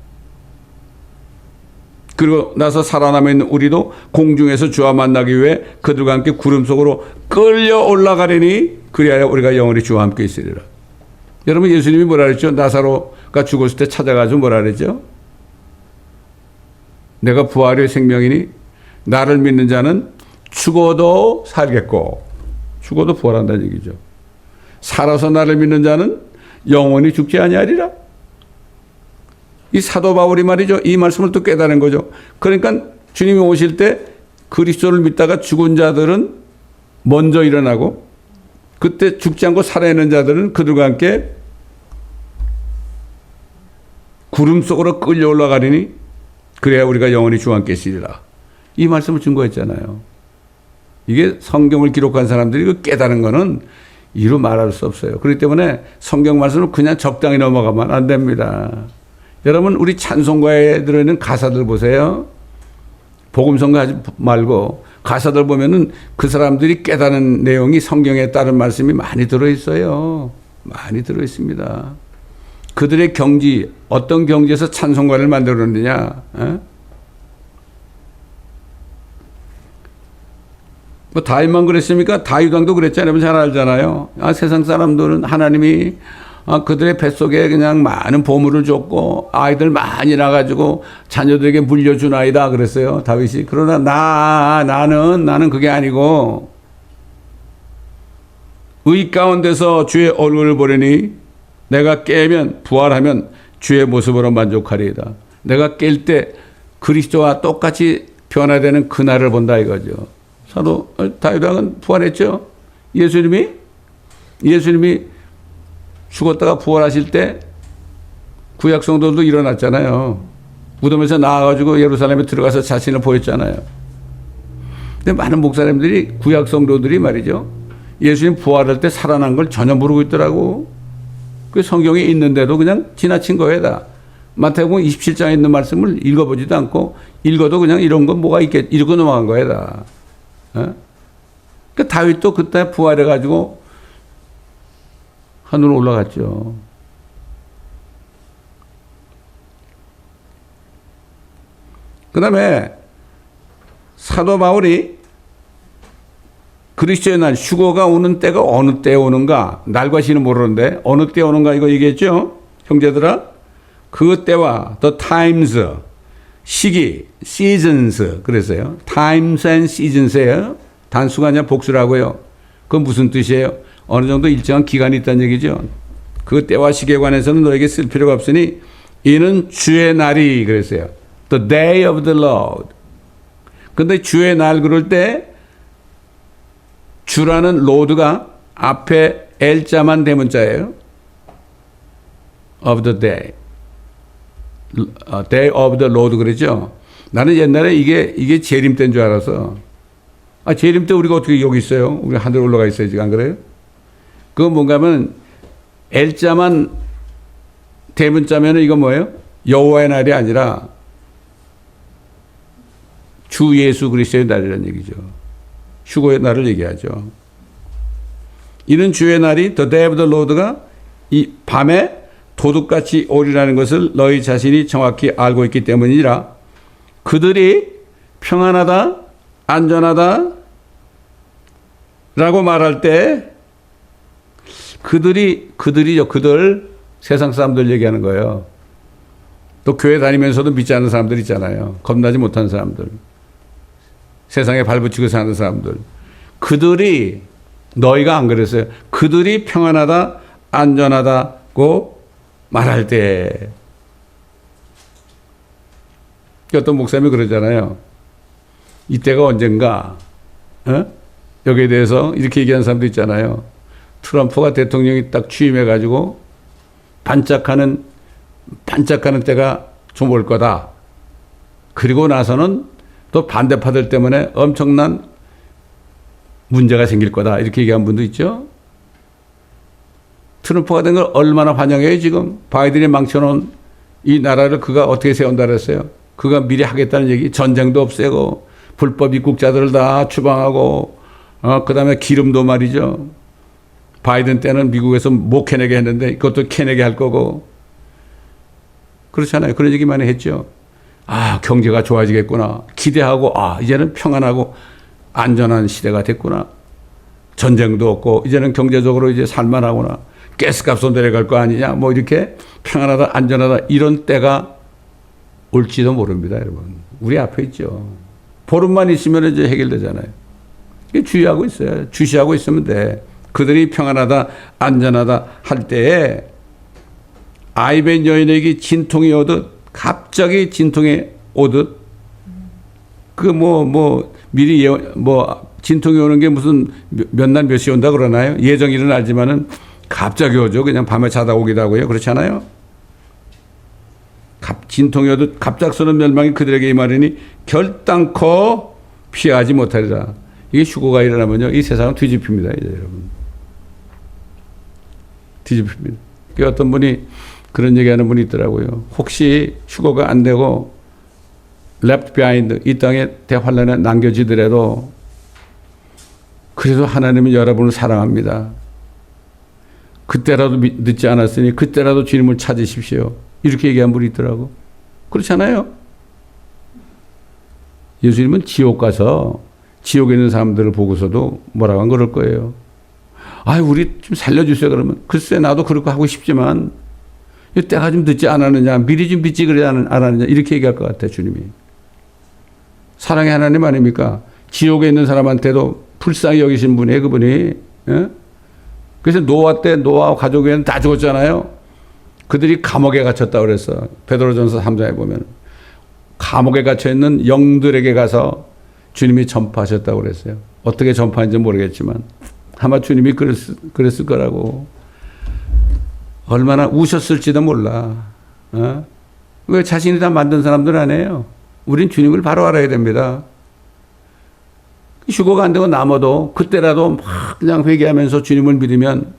그리고 나서 살아남아 있는 우리도 공중에서 주와 만나기 위해 그들과 함께 구름 속으로 끌려 올라가리니 그리하여 우리가 영원히 주와 함께 있으리라. 여러분 예수님이 뭐라 그랬죠? 나사로가 죽었을 때 찾아가서 뭐라 그랬죠? 내가 부활의 생명이니 나를 믿는 자는 죽어도 살겠고 죽어도 부활한다는 얘기죠. 살아서 나를 믿는 자는 영원히 죽지 아니하리라. 이 사도 바울이 말이죠. 이 말씀을 또 깨달은 거죠. 그러니까 주님이 오실 때 그리스도를 믿다가 죽은 자들은 먼저 일어나고 그때 죽지 않고 살아있는 자들은 그들과 함께 구름 속으로 끌려 올라가리니 그래야 우리가 영원히 주와 함께 있으리라. 이 말씀을 증거했잖아요. 이게 성경을 기록한 사람들이 그 깨달은 거는 이루 말할 수 없어요. 그렇기 때문에 성경 말씀을 그냥 적당히 넘어가면 안 됩니다. 여러분 우리 찬송가에 들어있는 가사들 보세요. 복음성가 하지 말고 가사들 보면은 그 사람들이 깨달은 내용이 성경에 따른 말씀이 많이 들어있어요. 많이 들어있습니다. 그들의 경지, 어떤 경지에서 찬송가를 만들었느냐. 뭐 다윗만 그랬습니까? 다윗 왕도 그랬잖아요. 잘 알잖아요. 세상 사람들은 하나님이 그들의 뱃속에 그냥 많은 보물을 줬고 아이들 많이 낳아가지고 자녀들에게 물려준 아이다 그랬어요. 다윗이. 그러나 나는 그게 아니고 의 가운데서 주의 얼굴을 보려니 내가 깨면 부활하면 주의 모습으로 만족하리이다. 내가 깰 때 그리스도와 똑같이 변화되는 그날을 본다 이거죠. 사도 다윗 왕은 부활했죠. 예수님이 죽었다가 부활하실 때 구약 성도도 일어났잖아요. 무덤에서 나와가지고 예루살렘에 들어가서 자신을 보였잖아요. 근데 많은 목사님들이 구약 성도들이 말이죠. 예수님 부활할 때 살아난 걸 전혀 모르고 있더라고. 그 성경에 있는데도 그냥 지나친 거예요 다. 마태복음 27장에 있는 말씀을 읽어보지도 않고 읽어도 그냥 이런 건 뭐가 있겠 이러고 넘어간 거예요 다. 그 다윗도 그때 부활해가지고 하늘로 올라갔죠. 그 다음에 사도 바울이 그리스도의 날, 휴거가 오는 때가 어느 때에 오는가, 날과 시는 모르는데 어느 때에 오는가 이거 얘기했죠. 형제들아, 그 때와 the times, 시기, seasons 그랬어요. times and seasons예요. 단수가 아니라 복수라고요. 그건 무슨 뜻이에요? 어느 정도 일정한 기간이 있다는 얘기죠. 그 때와 시기에 관해서는 너에게 쓸 필요가 없으니 이는 주의 날이 그랬어요. The day of the Lord. 근데 주의 날 그럴 때 주라는 로드가 앞에 L자만 대문자예요. of the day. day of the Lord 그랬죠. 나는 옛날에 이게 재림 때인 줄 알아서. 재림 때 우리가 어떻게 여기 있어요? 우리 하늘 올라가 있어요. 지금 안 그래요? 그건 뭔가 하면 L자만 대문자면 이건 뭐예요? 여호와의 날이 아니라 주 예수 그리스도의 날이라는 얘기죠. 휴거의 날을 얘기하죠. 이는 주의 날이 the day of the Lord가 이 밤에 도둑같이 오리라는 것을 너희 자신이 정확히 알고 있기 때문이라. 그들이 평안하다, 안전하다 라고 말할 때 그들이죠. 그들 세상 사람들 얘기하는 거예요. 또 교회 다니면서도 믿지 않는 사람들 있잖아요. 겁나지 못한 사람들. 세상에 발붙이고 사는 사람들. 그들이 너희가 안 그랬어요. 그들이 평안하다, 안전하다고 말할 때. 어떤 목사님이 그러잖아요. 이때가 언젠가, 여기에 대해서 이렇게 얘기하는 사람도 있잖아요. 트럼프가 대통령이 딱 취임해가지고 반짝하는 때가 좀 올 거다. 그리고 나서는 또 반대파들 때문에 엄청난 문제가 생길 거다. 이렇게 얘기한 분도 있죠. 트럼프가 된 걸 얼마나 환영해요, 지금. 바이든이 망쳐놓은 이 나라를 그가 어떻게 세운다 그랬어요. 그가 미리 하겠다는 얘기, 전쟁도 없애고, 불법 입국자들을 다 추방하고, 그 다음에 기름도 말이죠. 바이든 때는 미국에서 못 캐내게 했는데, 그것도 캐내게 할 거고. 그렇잖아요. 그런 얘기 많이 했죠. 경제가 좋아지겠구나. 기대하고, 이제는 평안하고 안전한 시대가 됐구나. 전쟁도 없고, 이제는 경제적으로 이제 살만하구나. 가스값도 내려갈 거 아니냐. 뭐 이렇게 평안하다, 안전하다. 이런 때가 올지도 모릅니다, 여러분. 우리 앞에 있죠. 보름만 있으면 이제 해결되잖아요. 주의하고 있어요. 주시하고 있으면 돼. 그들이 평안하다, 안전하다 할 때에 아이벤 여인에게 진통이 오듯, 갑자기 진통이 오듯, 미리 진통이 오는 게 무슨 몇 날 몇 시 온다 그러나요? 예정일은 알지만은 갑자기 오죠. 그냥 밤에 자다 오기도 하고요. 그렇지 않아요? 진통이 오듯 갑작스러운 멸망이 그들에게 임하리니 결단코 피하지 못하리라. 이게 휴거가 일어나면요. 이 세상은 뒤집힙니다. 이제 여러분. 뒤집힙니다. 어떤 분이 그런 얘기하는 분이 있더라고요. 혹시 휴거가 안 되고 left behind, 이 땅에 대환란에 남겨지더라도 그래도 하나님은 여러분을 사랑합니다. 그때라도 늦지 않았으니 그때라도 주님을 찾으십시오. 이렇게 얘기한 분이 있더라고. 그렇잖아요. 예수님은 지옥 가서 지옥에 있는 사람들을 보고서도 뭐라고 안 그럴 거예요. 우리 좀 살려주세요. 그러면 글쎄 나도 그렇게 하고 싶지만 때가 좀 늦지 않았느냐, 미리 좀 믿지 그러지 않았느냐, 이렇게 얘기할 것 같아요. 주님이. 사랑의 하나님 아닙니까? 지옥에 있는 사람한테도 불쌍히 여기신 분이에요. 그분이. 예? 그래서 노아 때 노아와 가족에는 다 죽었잖아요. 그들이 감옥에 갇혔다고 그랬어. 베드로전서 3장에 보면 감옥에 갇혀있는 영들에게 가서 주님이 전파하셨다고 그랬어요. 어떻게 전파했는지 모르겠지만 아마 주님이 그랬을 거라고. 얼마나 우셨을지도 몰라. 왜 자신이 다 만든 사람들 아니에요. 우린 주님을 바로 알아야 됩니다. 휴거가 안 되고 남아도 그때라도 막 그냥 회개하면서 주님을 믿으면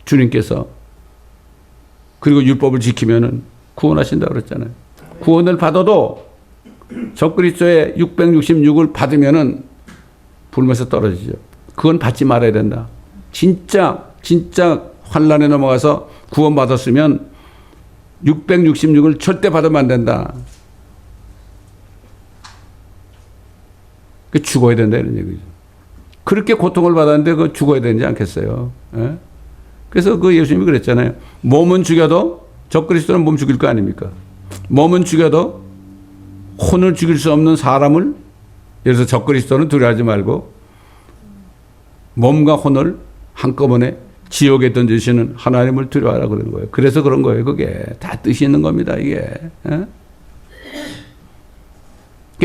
주님께서 그리고 율법을 지키면은 구원하신다고 그랬잖아요. 구원을 받아도 적그리스도의 666을 받으면은 불면서 떨어지죠. 그건 받지 말아야 된다. 진짜 환란에 넘어가서 구원받았으면 666을 절대 받으면 안 된다. 죽어야 된다 이런 얘기죠. 그렇게 고통을 받았는데 그 죽어야 되지 않겠어요? 예? 그래서 그 예수님이 그랬잖아요. 몸은 죽여도 적그리스도는 몸 죽일 거 아닙니까? 몸은 죽여도 혼을 죽일 수 없는 사람을, 예를 들어서 적그리스도는 두려워하지 말고 몸과 혼을 한꺼번에 지옥에 던지시는 하나님을 두려워하라 그런 거예요. 그래서 그런 거예요. 그게 다 뜻이 있는 겁니다. 이게. 예?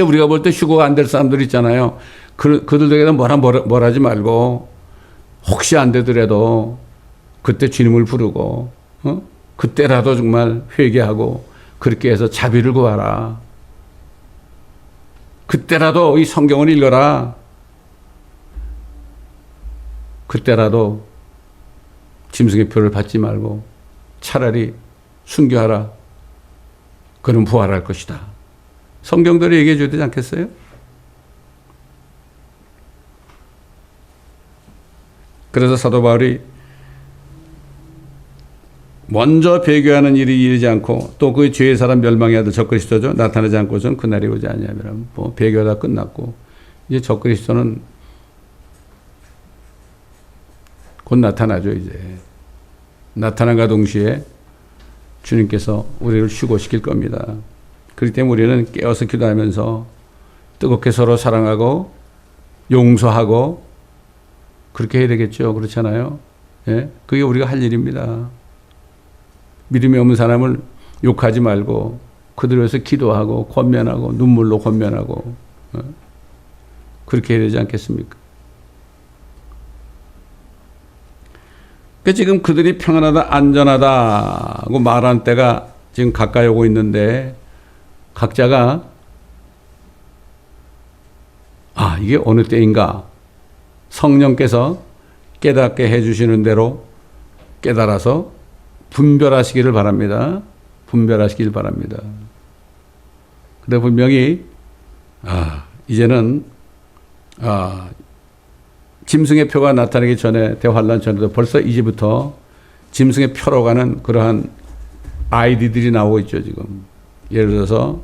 우리가 볼 때 휴거가 안 될 사람들 있잖아요. 그들에게는 뭐라 하지 말고 혹시 안 되더라도 그때 주님을 부르고 그때라도 정말 회개하고 그렇게 해서 자비를 구하라. 그때라도 이 성경을 읽어라. 그때라도 짐승의 표를 받지 말고 차라리 순교하라. 그럼 부활할 것이다. 성경대로 얘기해 줘야 되지 않겠어요? 그래서 사도 바울이 먼저 배교하는 일이 이르지 않고 또 그 죄의 사람 멸망의 아들 적그리스도죠. 나타나지 않고서는 그날이 오지 아니하리라. 뭐 배교가 다 끝났고 이제 적그리스도는 곧 나타나죠. 이제 나타남과 동시에 주님께서 우리를 휴거시킬 겁니다. 그렇기 때문에 우리는 깨어서 기도하면서 뜨겁게 서로 사랑하고 용서하고 그렇게 해야 되겠죠. 그렇잖아요. 예? 그게 우리가 할 일입니다. 믿음이 없는 사람을 욕하지 말고 그들을 위해서 기도하고 권면하고 눈물로 권면하고 그렇게 해야 되지 않겠습니까? 그러니까 지금 그들이 평안하다 안전하다고 말한 때가 지금 가까이 오고 있는데 각자가 이게 어느 때인가 성령께서 깨닫게 해주시는 대로 깨달아서 분별하시기를 바랍니다. 분별하시길 바랍니다. 근데 분명히 이제는 짐승의 표가 나타나기 전에 대환란 전에도 벌써 이제부터 짐승의 표로 가는 그러한 아이디들이 나오고 있죠. 지금 예를 들어서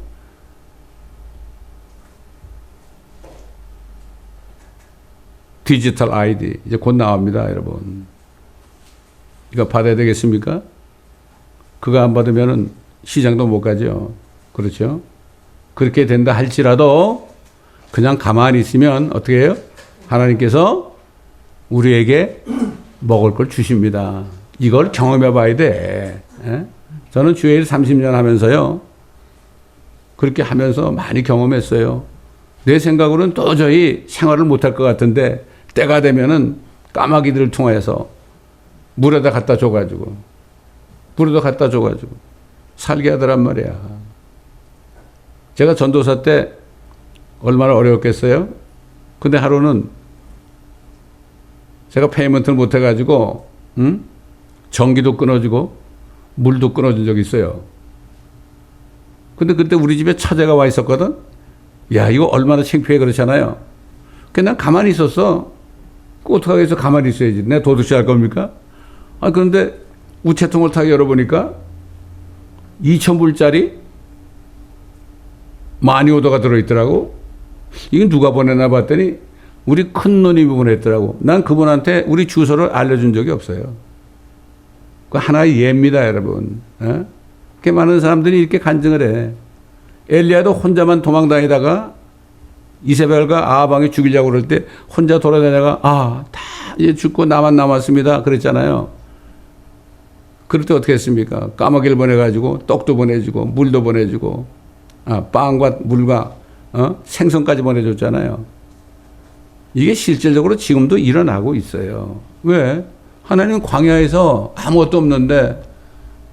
디지털 아이디 이제 곧 나옵니다. 여러분 이거 받아야 되겠습니까? 그거 안 받으면은 시장도 못 가죠. 그렇죠? 그렇게 된다 할지라도 그냥 가만히 있으면 어떻게 해요? 하나님께서 우리에게 먹을 걸 주십니다. 이걸 경험해 봐야 돼. 예? 저는 주의 일 30년 하면서요. 그렇게 하면서 많이 경험했어요. 내 생각으로는 도저히 생활을 못할 것 같은데 때가 되면은 까마귀들을 통해서 물에다 갖다 줘가지고 살게 하더란 말이야. 제가 전도사 때 얼마나 어려웠겠어요? 근데 하루는 제가 페이먼트를 못 해가지고 전기도 끊어지고 물도 끊어진 적이 있어요. 근데 그때 우리 집에 처제가 와 있었거든. 야, 이거 얼마나 창피해 그렇잖아요. 그냥 난 가만히 있었어. 그 어떡하겠어. 가만히 있어야지. 내가 도둑질 할 겁니까? 아, 그런데 우체통을 탁 열어보니까 2,000불짜리 마니오더가 들어있더라고. 이건 누가 보내나 봤더니 우리 큰 누님이 보냈더라고. 난 그분한테 우리 주소를 알려준 적이 없어요. 그 하나의 예입니다, 여러분. 에? 그렇게 많은 사람들이 이렇게 간증을 해. 엘리야도 혼자만 도망다니다가 이세벨과 아하방이 죽이려고 그럴 때 혼자 돌아다니다가 다 이제 죽고 나만 남았습니다. 그랬잖아요. 그럴 때 어떻게 했습니까? 까마귀를 보내가지고 떡도 보내주고 물도 보내주고 빵과 물과 생선까지 보내줬잖아요. 이게 실질적으로 지금도 일어나고 있어요. 왜? 하나님은 광야에서 아무것도 없는데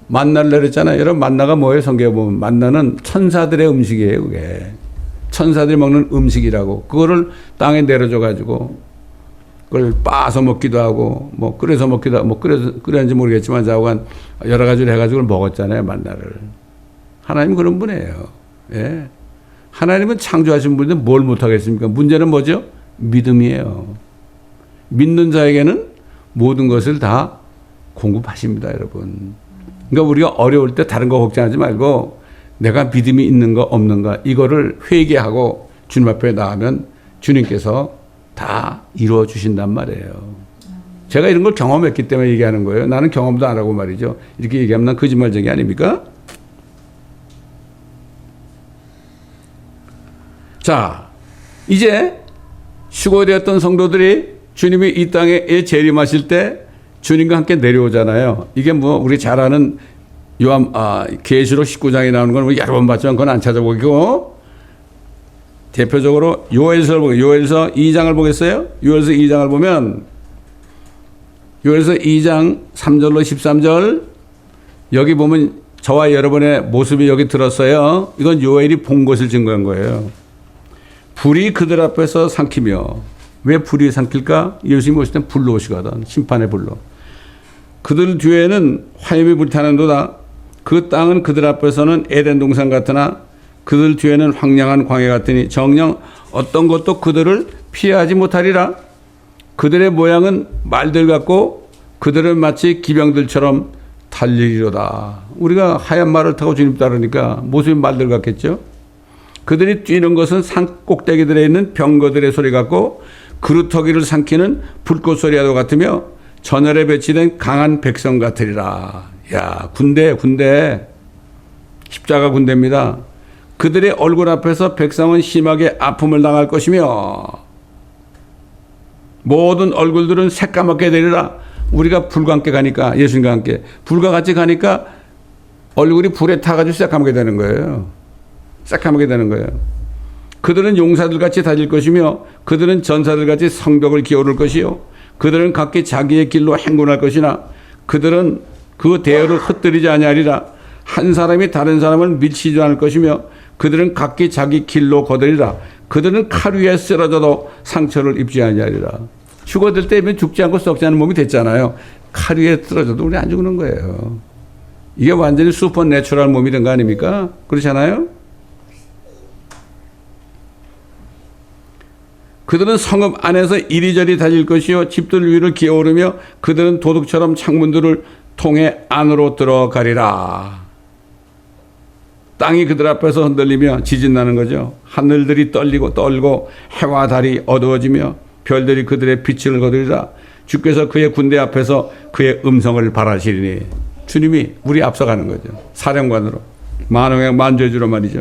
만나를 내렸잖아요. 여러분, 만나가 뭐예요? 성경에 보면 만나는 천사들의 음식이에요. 그게 천사들이 먹는 음식이라고. 그거를 땅에 내려줘가지고 그걸 빻아서 먹기도 하고 뭐 끓여서 먹기도 하고 뭐 끓였는지 모르겠지만 자고간 여러 가지를 해가지고 먹었잖아요. 만나를. 하나님 그런 분이에요. 예. 하나님은 창조하신 분인데 뭘 못하겠습니까? 문제는 뭐죠? 믿음이에요. 믿는 자에게는 모든 것을 다 공급하십니다, 여러분. 그러니까 우리가 어려울 때 다른 거 걱정하지 말고 내가 믿음이 있는가 없는가 이거를 회개하고 주님 앞에 나가면 주님께서 다 이루어 주신단 말이에요. 제가 이런 걸 경험했기 때문에 얘기하는 거예요. 나는 경험도 안 하고 말이죠. 이렇게 얘기하면 난 거짓말쟁이 아닙니까? 자, 이제 수고되었던 성도들이 주님이 이 땅에 재림하실 때 주님과 함께 내려오잖아요. 이게 뭐 우리 잘 아는 계시록 19장에 나오는 건 여러 번 봤지만 그건 안 찾아보고 대표적으로 요엘서 2장을 보겠어요? 요엘서 2장을 보면 요엘서 2장 3절로 13절 여기 보면 저와 여러분의 모습이 여기 들었어요. 이건 요엘이 본 것을 증거한 거예요. 불이 그들 앞에서 삼키며 왜 불이 삼킬까? 예수님이 오실 땐 불로 오시거든. 심판의 불로. 그들 뒤에는 화염이 불타는도다. 그 땅은 그들 앞에서는 에덴 동산 같으나 그들 뒤에는 황량한 광야 같으니 정녕 어떤 것도 그들을 피하지 못하리라. 그들의 모양은 말들 같고 그들은 마치 기병들처럼 달리리로다. 우리가 하얀 말을 타고 주님 따르니까 모습이 말들 같겠죠. 그들이 뛰는 것은 산 꼭대기들에 있는 병거들의 소리 같고 그루터기를 삼키는 불꽃 소리와도 같으며 전열에 배치된 강한 백성 같으리라. 야, 군대. 십자가 군대입니다. 그들의 얼굴 앞에서 백성은 심하게 아픔을 당할 것이며 모든 얼굴들은 새까맣게 되리라. 우리가 불과 함께 가니까 예수님과 함께 불과 같이 가니까 얼굴이 불에 타가지고 새까맣게 되는 거예요. 새까맣게 되는 거예요. 그들은 용사들 같이 다질 것이며 그들은 전사들 같이 성벽을 기어오를 것이요 그들은 각기 자기의 길로 행군할 것이나 그들은 그 대열을 흩뜨리지 아니하리라. 한 사람이 다른 사람을 밀치지 않을 것이며 그들은 각기 자기 길로 거두리라. 그들은 칼 위에 쓰러져도 상처를 입지 아니하리라. 죽어들 때면 죽지 않고 썩지 않은 몸이 됐잖아요. 칼 위에 쓰러져도 우리 안 죽는 거예요. 이게 완전히 슈퍼 내추럴 몸이 된 거 아닙니까? 그렇잖아요. 그들은 성읍 안에서 이리저리 다닐 것이요 집들 위를 기어오르며 그들은 도둑처럼 창문들을 통해 안으로 들어가리라. 땅이 그들 앞에서 흔들리며 지진 나는 거죠. 하늘들이 떨고 해와 달이 어두워지며 별들이 그들의 빛을 거두리라. 주께서 그의 군대 앞에서 그의 음성을 발하시리니. 주님이 우리 앞서가는 거죠. 사령관으로 만왕의 만죄주로 말이죠.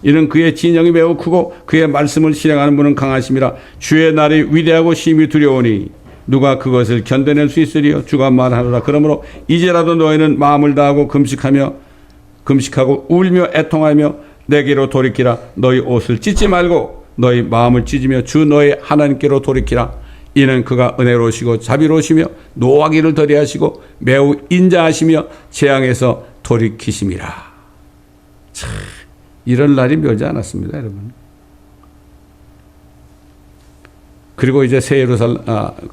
이는 그의 진영이 매우 크고 그의 말씀을 실행하는 분은 강하심이라. 주의 날이 위대하고 심히 두려우니 누가 그것을 견뎌낼 수 있으리요. 주가 말하노라. 그러므로 이제라도 너희는 마음을 다하고 금식하고 울며 애통하며 내게로 돌이키라. 너희 옷을 찢지 말고 너희 마음을 찢으며 주 너희 하나님께로 돌이키라. 이는 그가 은혜로우시고 자비로우시며 노하기를 더디하시고 매우 인자하시며 재앙에서 돌이키심이라. 참, 이런 날이 멀지 않았습니다, 여러분. 그리고 이제 새 예루살렘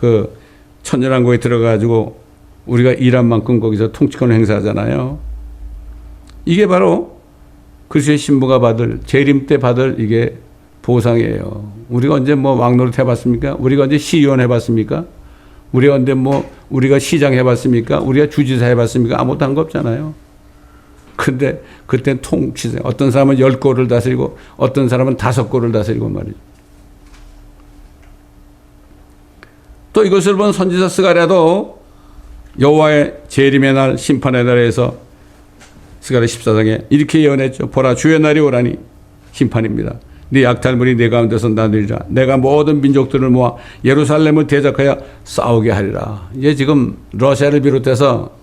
그 천년왕국에 들어가지고 우리가 일한 만큼 거기서 통치권을 행사하잖아요. 이게 바로 그리스도의 신부가 받을, 재림 때 받을 이게 보상이에요. 우리가 언제 뭐 왕노릇 해봤습니까? 우리가 언제 시의원 해봤습니까? 우리가 언제 뭐 우리가 시장 해봤습니까? 우리가 주지사 해봤습니까? 아무것도 한 거 없잖아요. 근데 그때 통치세. 어떤 사람은 10골을 다스리고 어떤 사람은 5골을 다스리고 말이죠. 또 이것을 본 선지자 스가랴도 여호와의 재림의 날 심판의 날에서 스가랴 14장에 이렇게 예언했죠. 보라 주의 날이 오라니 심판입니다. 네 약탈물이 내 가운데서 나누리라. 내가 모든 민족들을 모아 예루살렘을 대적하여 싸우게 하리라. 이제 지금 러시아를 비롯해서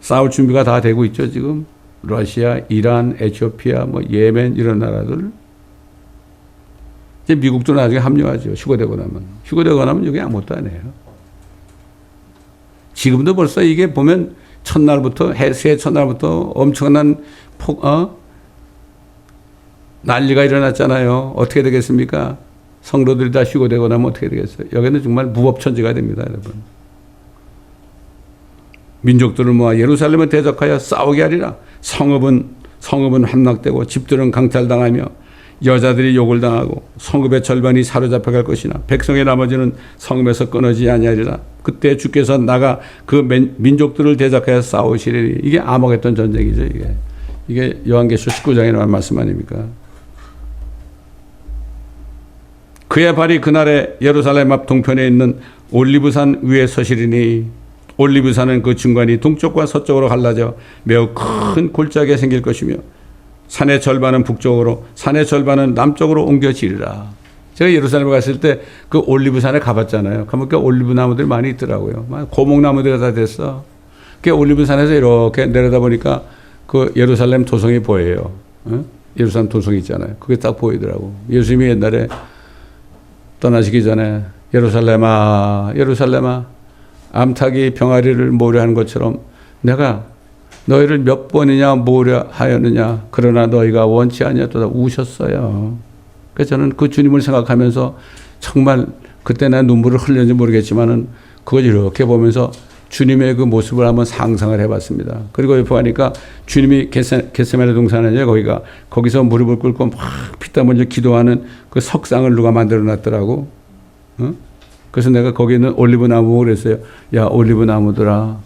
싸울 준비가 다 되고 있죠. 지금 러시아, 이란, 에티오피아, 뭐 예멘 이런 나라들. 이제 미국도 나중에 합류하죠. 휴거되고 나면 여기 아무것도 안 해요. 지금도 벌써 이게 보면 첫날부터 새해 첫날부터 엄청난 난리가 일어났잖아요. 어떻게 되겠습니까? 성도들이 다 휴거되고 나면 어떻게 되겠어요? 여기는 정말 무법천지가 됩니다, 여러분. 민족들을 모아 예루살렘을 대적하여 싸우게 하리라. 성읍은 함락되고 집들은 강탈당하며 여자들이 욕을 당하고 성읍의 절반이 사로잡혀갈 것이나 백성의 나머지는 성읍에서 끊어지지 아니하리라. 그때 주께서 나가 그 민족들을 대적하여 싸우시리니. 이게 아모겟돈 전쟁이죠. 이게 요한계시록 19장에 나온 말씀 아닙니까? 그의 발이 그날에 예루살렘 앞 동편에 있는 올리브산 위에 서시리니. 올리브산은 그 중간이 동쪽과 서쪽으로 갈라져 매우 큰 골짜기가 생길 것이며 산의 절반은 북쪽으로 산의 절반은 남쪽으로 옮겨지리라. 제가 예루살렘에 갔을 때 그 올리브산에 가봤잖아요. 가보니까 올리브 나무들이 많이 있더라고요. 고목나무들이 다 됐어. 그 올리브산에서 이렇게 내려다 보니까 그 예루살렘 도성이 보여요. 예루살렘 도성이 있잖아요. 그게 딱 보이더라고. 예수님이 옛날에 떠나시기 전에 예루살렘아 암탉이 병아리를 모으려 하는 것처럼 내가 너희를 몇 번이냐 모으려 하였느냐 그러나 너희가 원치 아니하도다 우셨어요. 그래서 저는 그 주님을 생각하면서 정말 그때 난 눈물을 흘렸는지 모르겠지만은 그걸 이렇게 보면서 주님의 그 모습을 한번 상상을 해봤습니다. 그리고 옆에 가니까 주님이 겟세마네 동산에 거기서 무릎을 꿇고 막 피땀 흘려 기도하는 그 석상을 누가 만들어 놨더라고. 그래서 내가 거기 있는 올리브 나무 그랬어요. 야 올리브 나무들아,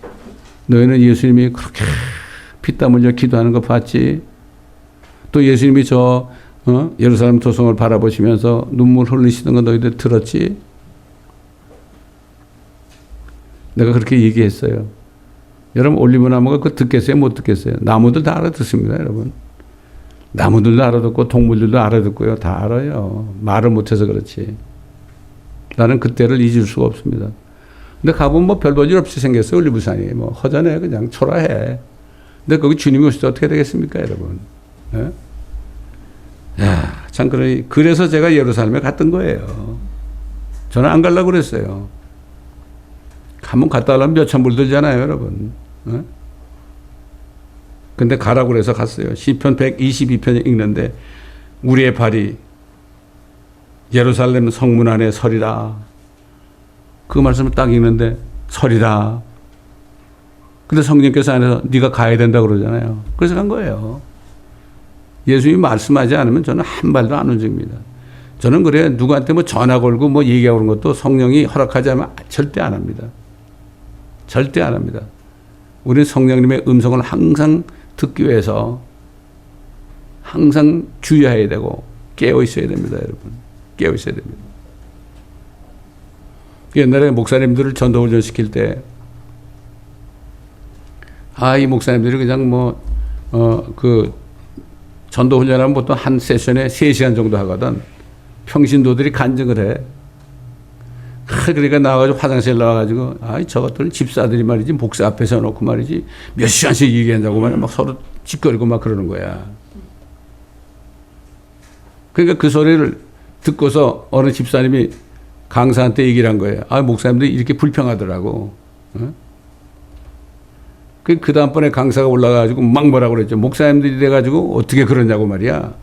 너희는 예수님이 그렇게 피땀 흘려 기도하는 거 봤지? 또 예수님이 예루살렘 도성을 바라보시면서 눈물 흘리시는 거 너희들 들었지? 내가 그렇게 얘기했어요. 여러분 올리브 나무가 그거 듣겠어요? 못 듣겠어요? 나무들 다 알아듣습니다, 여러분. 나무들도 알아듣고 동물들도 알아듣고요. 다 알아요. 말을 못해서 그렇지. 나는 그때를 잊을 수가 없습니다. 근데 가보면 뭐 별 볼 일 없이 생겼어요. 올리브산이. 뭐 허전해. 그냥 초라해. 근데 거기 주님이 오실 때 어떻게 되겠습니까, 여러분? 예? 야, 참 그래서 제가 예루살렘에 갔던 거예요. 저는 안 가려고 그랬어요. 한번 갔다 오려면 몇천 불 들잖아요, 여러분. 예? 근데 가라고 그래서 갔어요. 시편 122편 읽는데 우리의 발이 예루살렘 성문 안에 서리라. 그 말씀을 딱 읽는데 서리라. 근데 성령께서 안에서 네가 가야 된다고 그러잖아요. 그래서 간 거예요. 예수님이 말씀하지 않으면 저는 한 발도 안 움직입니다. 저는 그래 누구한테 뭐 전화 걸고 뭐 얘기하고 그런 것도 성령이 허락하지 않으면 절대 안 합니다. 절대 안 합니다. 우리는 성령님의 음성을 항상 듣기 위해서 항상 주의해야 되고 깨어 있어야 됩니다, 여러분. 깨어 있어야 됩니다. 옛날에 목사님들을 전도훈련 시킬 때, 이 목사님들이 그냥 전도훈련하면 보통 한 세션에 3시간 정도 하거든. 평신도들이 간증을 해. 그러니까 나와가지고 화장실 나와가지고, 저것들은 집사들이 말이지, 목사 앞에 서놓고 말이지, 몇 시간씩 얘기한다고 말이야. 막 서로 짓거리고 막 그러는 거야. 그러니까 그 소리를 듣고서 어느 집사님이 강사한테 얘기를 한 거예요. 목사님들이 이렇게 불평하더라고. 그 다음번에 강사가 올라가가지고 막 뭐라고 그랬죠. 목사님들이 돼가지고 어떻게 그러냐고 말이야.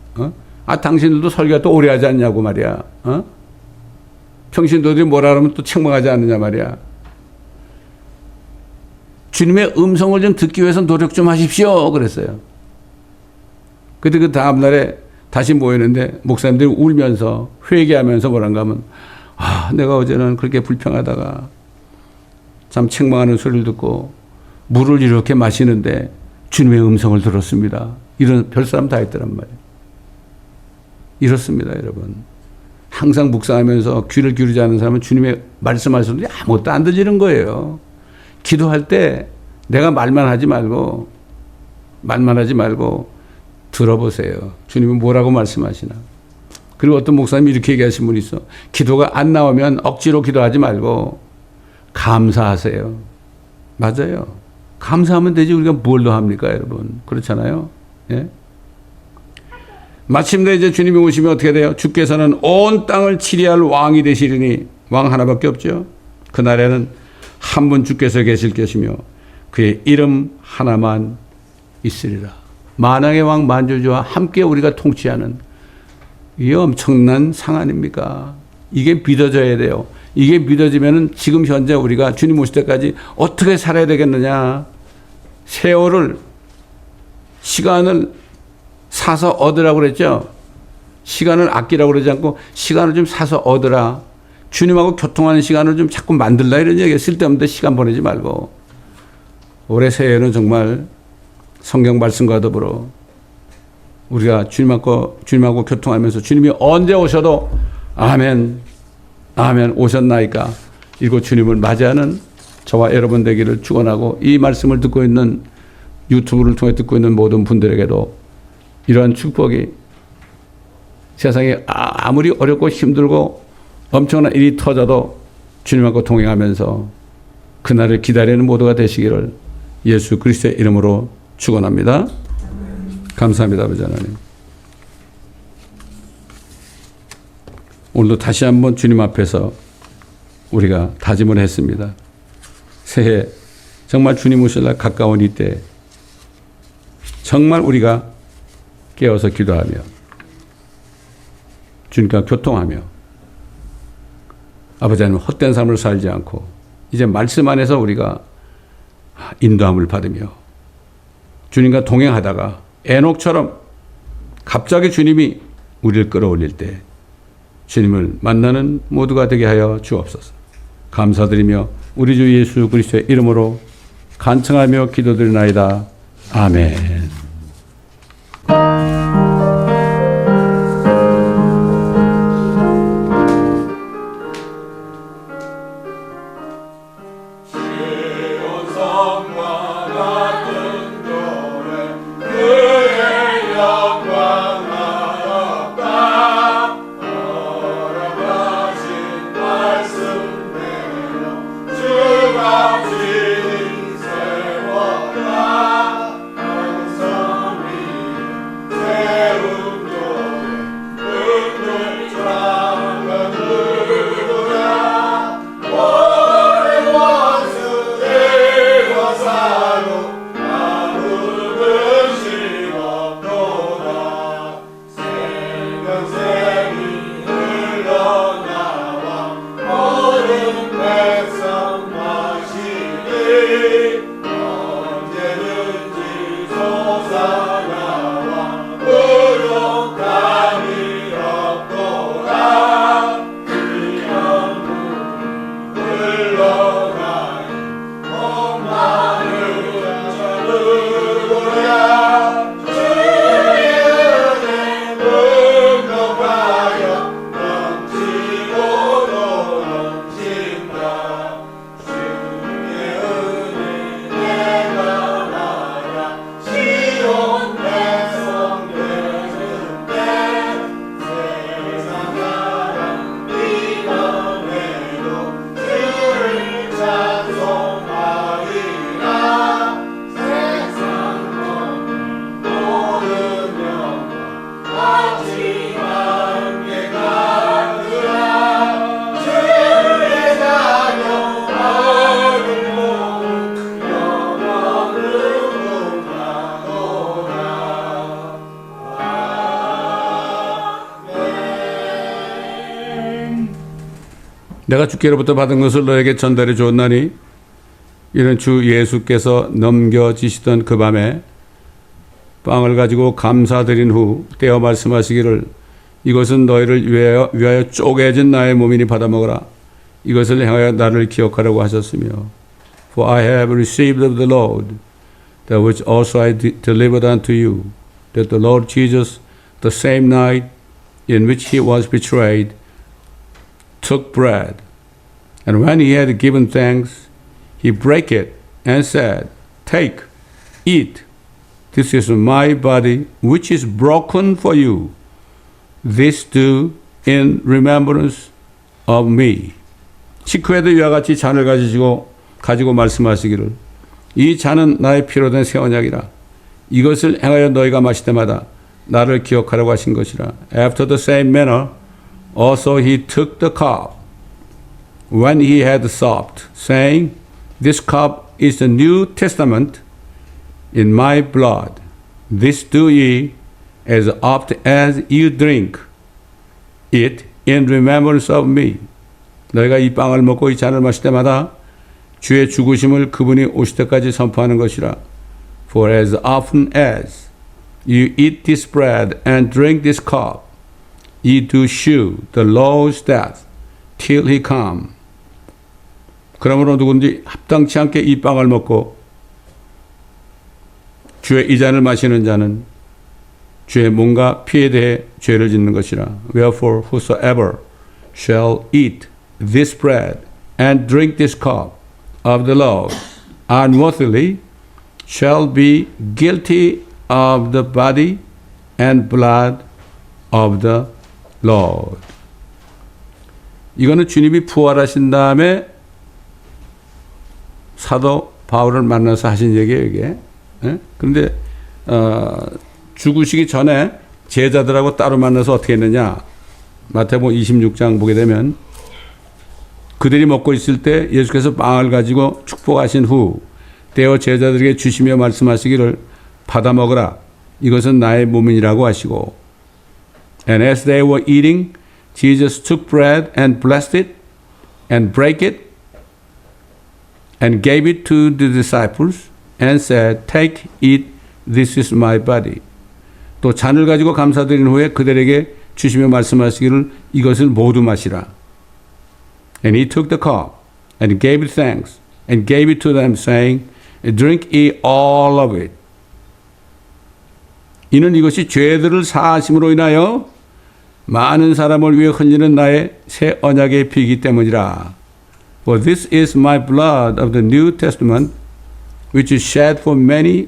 당신들도 설교가 또 오래 하지 않냐고 말이야. 평신도들이 뭐라 그러면 또 책망하지 않느냐 말이야. 주님의 음성을 좀 듣기 위해서 노력 좀 하십시오. 그랬어요. 그때 그 다음날에 다시 모이는데 목사님들이 울면서 회개하면서 뭐란가 하면 내가 어제는 그렇게 불평하다가 참 책망하는 소리를 듣고 물을 이렇게 마시는데 주님의 음성을 들었습니다. 이런 별사람 다 있더란 말이에요. 이렇습니다, 여러분. 항상 묵상하면서 귀를 기울이지 않는 사람은 주님의 말씀하셔도 아무것도 안 들리는 거예요. 기도할 때 내가 말만 하지 말고 들어보세요. 주님은 뭐라고 말씀하시나. 그리고 어떤 목사님이 이렇게 얘기하신 분이 있어. 기도가 안 나오면 억지로 기도하지 말고 감사하세요. 맞아요. 감사하면 되지 우리가 뭘로 합니까, 여러분? 그렇잖아요. 예? 마침내 이제 주님이 오시면 어떻게 돼요? 주께서는 온 땅을 치리할 왕이 되시리니, 왕 하나밖에 없죠. 그날에는 한 분 주께서 계실 것이며 그의 이름 하나만 있으리라. 만왕의 왕 만주주와 함께 우리가 통치하는 이 엄청난 상 아닙니까? 이게 믿어져야 돼요. 이게 믿어지면은 지금 현재 우리가 주님 오실 때까지 어떻게 살아야 되겠느냐. 세월을, 시간을 사서 얻으라고 그랬죠. 시간을 아끼라고 그러지 않고 시간을 좀 사서 얻으라. 주님하고 교통하는 시간을 좀 자꾸 만들라 이런 얘기예요. 쓸데없는데 시간 보내지 말고. 올해 새해에는 정말 성경 말씀과 더불어 우리가 주님하고 교통하면서 주님이 언제 오셔도 아멘, 아멘 오셨나이까 이곳 주님을 맞이하는 저와 여러분 되기를 축원하고, 이 말씀을 듣고 있는 유튜브를 통해 듣고 있는 모든 분들에게도 이러한 축복이 세상에 아무리 어렵고 힘들고 엄청난 일이 터져도 주님하고 동행하면서 그날을 기다리는 모두가 되시기를 예수 그리스도의 이름으로 축원합니다. 감사합니다, 아버지 하나님. 오늘도 다시 한번 주님 앞에서 우리가 다짐을 했습니다. 새해 정말 주님 오실 날 가까운 이때 정말 우리가 깨어서 기도하며 주님과 교통하며 아버지 하나님 헛된 삶을 살지 않고 이제 말씀 안에서 우리가 인도함을 받으며 주님과 동행하다가 에녹처럼 갑자기 주님이 우리를 끌어올릴 때 주님을 만나는 모두가 되게 하여 주옵소서. 감사드리며 우리 주 예수 그리스도의 이름으로 간청하며 기도드리나이다. 아멘. 내가 주께로부터 받은 것을 너에게 전달해 주었나니 이런 주 예수께서 넘겨지시던 그 밤에 빵을 가지고 감사드린 후 떼어 말씀하시기를 이것은 너희를 위하여 쪼개진 나의 몸이니 받아 먹어라. 이것을 행하여 나를 기억하라고 하셨으며 For I have received of the Lord that which also I delivered unto you, that the Lord Jesus, the same night in which he was betrayed, took bread. And when he had given thanks, he brake it and said, Take, eat. This is my body, which is broken for you. This do in remembrance of me. 식후에도 이와 같이 잔을 가지고 말씀하시기를 이 잔은 나의 피로 된 새 언약이라. 이것을 행하여 너희가 마실 때마다 나를 기억하라고 하신 것이라. After the same manner, also he took the cup when he had supped, saying, This cup is the New Testament in my blood. This do ye as oft as you drink it in remembrance of me. 너희가 이 빵을 먹고 이 잔을 마실 때마다 주의 죽으심을 그분이 오실 때까지 선포하는 것이라. For as often as you eat this bread and drink this cup, ye do shew the Lord's death till he come. 그러므로 누구든지 합당치 않게 이 빵을 먹고 주의 이 잔을 마시는 자는 주의 몸과 피에 대해 죄를 짓는 것이라. Wherefore whosoever shall eat this bread and drink this cup of the Lord unworthily shall be guilty of the body and blood of the Lord. 이거는 주님이 부활하신 다음에 사도 바울을 만나서 하신 얘기예요, 이게. 그런데 죽으시기 전에 제자들하고 따로 만나서 어떻게 했느냐. 마태복음 26장 보게 되면 그들이 먹고 있을 때 예수께서 빵을 가지고 축복하신 후 떼어 제자들에게 주시며 말씀하시기를 받아 먹으라. 이것은 나의 몸이라고 하시고 And as they were eating, Jesus took bread and blessed it and brake it and gave it to the disciples and said, Take, eat, this is my body. 또 잔을 가지고 감사드린 후에 그들에게 주시며 말씀하시기를 이것을 모두 마시라. And he took the cup and gave it thanks and gave it to them saying, Drink ye all of it. 이는 이것이 죄들을 사하심으로 인하여 많은 사람을 위해 흘리는 나의 새 언약의 피이기 때문이라. For this is my blood of the New Testament, which is shed for many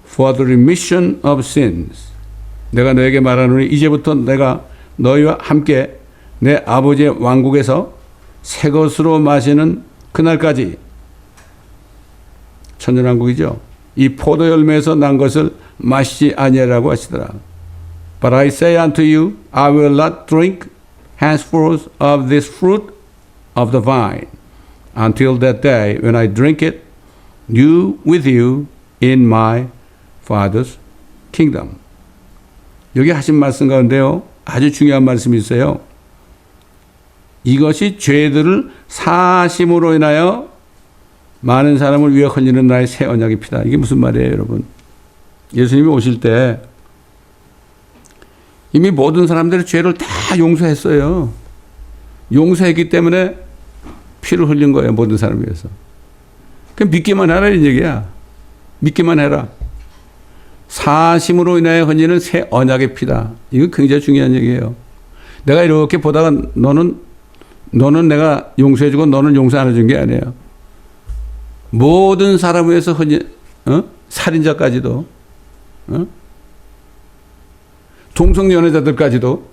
for the remission of sins. 내가 너에게 말하노니 이제부터 내가 너희와 함께 내 아버지의 왕국에서 새 것으로 마시는 그날까지 천년왕국이죠. 이 포도 열매에서 난 것을 마시지 아니하라고 하시더라. But I say unto you, I will not drink henceforth of this fruit of the vine until that day when I drink it new with you in my Father's kingdom. 여기 하신 말씀 가운데요, 아주 중요한 말씀이 있어요. 이것이 죄들을 사하심으로 인하여 많은 사람을 위해 흘리는 나의 새 언약의 피다. 이게 무슨 말이에요, 여러분? 예수님이 오실 때 이미 모든 사람들의 죄를 다 용서했어요. 용서했기 때문에 피를 흘린 거예요, 모든 사람을 위해서. 그냥 믿기만 하라, 이 얘기야. 믿기만 해라. 사심으로 인하여 흘리는 새 언약의 피다. 이거 굉장히 중요한 얘기예요. 내가 이렇게 보다가 너는 내가 용서해주고 너는 용서 안 해준 게 아니에요. 모든 사람을 위해서 살인자까지도, 동성연애자들까지도,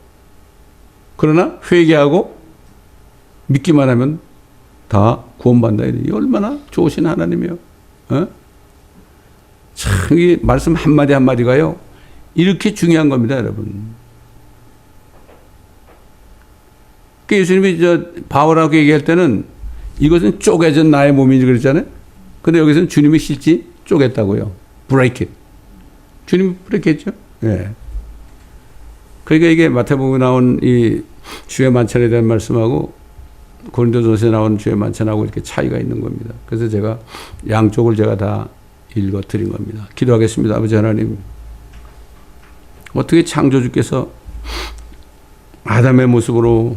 그러나 회개하고 믿기만 하면 다 구원받는다. 이 얼마나 좋으신 하나님이에요. 참, 이 말씀 한마디 한마디가요, 이렇게 중요한 겁니다, 여러분. 그 예수님이 바울하고 얘기할 때는 이것은 쪼개진 나의 몸이지 그랬잖아요. 근데 여기서는 주님이 실제 쪼갰다고요. break it. 주님이 break 했죠. 예. 그러니까 이게 마태복음에 나온 이 주의 만찬에 대한 말씀하고 고린도전서에 나오는 죄 만찬하고 이렇게 차이가 있는 겁니다. 그래서 제가 양쪽을 제가 다 읽어 드린 겁니다. 기도하겠습니다. 아버지 하나님, 어떻게 창조주께서 아담의 모습으로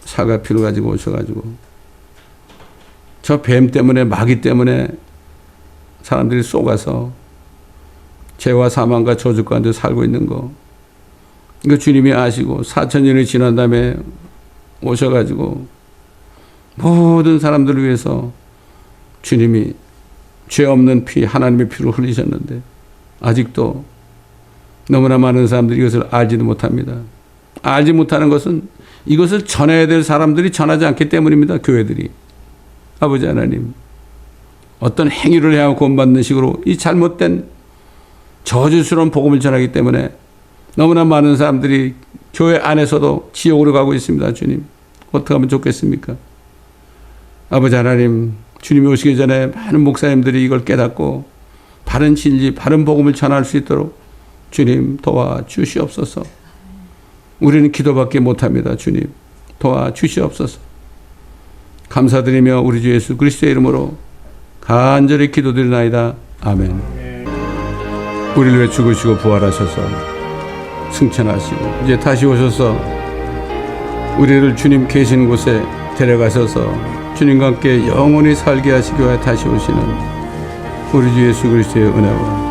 사과 피를 가지고 오셔가지고 저 뱀 때문에, 마귀 때문에 사람들이 속아서 죄와 사망과 저주 가운데 살고 있는 거, 이거 주님이 아시고 4000년이 지난 다음에 오셔가지고 모든 사람들을 위해서 주님이 죄 없는 피, 하나님의 피를 흘리셨는데 아직도 너무나 많은 사람들이 이것을 알지도 못합니다. 알지 못하는 것은 이것을 전해야 될 사람들이 전하지 않기 때문입니다. 교회들이. 아버지 하나님, 어떤 행위를 해야 구원받는 식으로 이 잘못된 저주스러운 복음을 전하기 때문에 너무나 많은 사람들이 교회 안에서도 지옥으로 가고 있습니다. 주님, 어떻게 하면 좋겠습니까? 아버지 하나님, 주님이 오시기 전에 많은 목사님들이 이걸 깨닫고 바른 진리, 바른 복음을 전할 수 있도록 주님 도와주시옵소서. 우리는 기도밖에 못합니다. 주님 도와주시옵소서. 감사드리며 우리 주 예수 그리스도의 이름으로 간절히 기도드리나이다. 아멘. 우리를 위해 죽으시고 부활하셔서 승천하시고 이제 다시 오셔서 우리를 주님 계신 곳에 데려가셔서 주님과 함께 영원히 살게 하시기 위해 다시 오시는 우리 주 예수 그리스도의 은혜와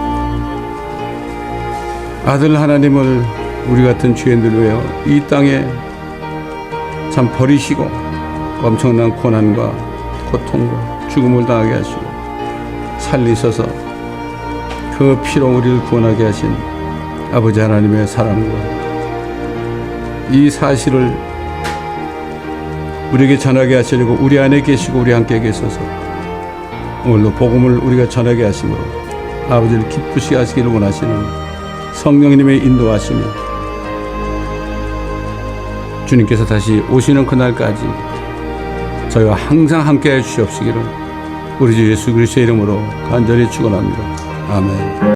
아들 하나님을 우리 같은 죄인들 위하여 이 땅에 참 버리시고 엄청난 고난과 고통과 죽음을 당하게 하시고 살리셔서 그 피로 우리를 구원하게 하신 아버지 하나님의 사랑과 이 사실을 우리에게 전하게 하시려고 우리 안에 계시고 우리 함께 계셔서 오늘도 복음을 우리가 전하게 하심으로 아버지를 기쁘시게 하시기를 원하시는 성령님의 인도하시며 주님께서 다시 오시는 그날까지 저희와 항상 함께 해 주시옵시기를 우리 주 예수 그리스도의 이름으로 간절히 축원합니다. 아멘.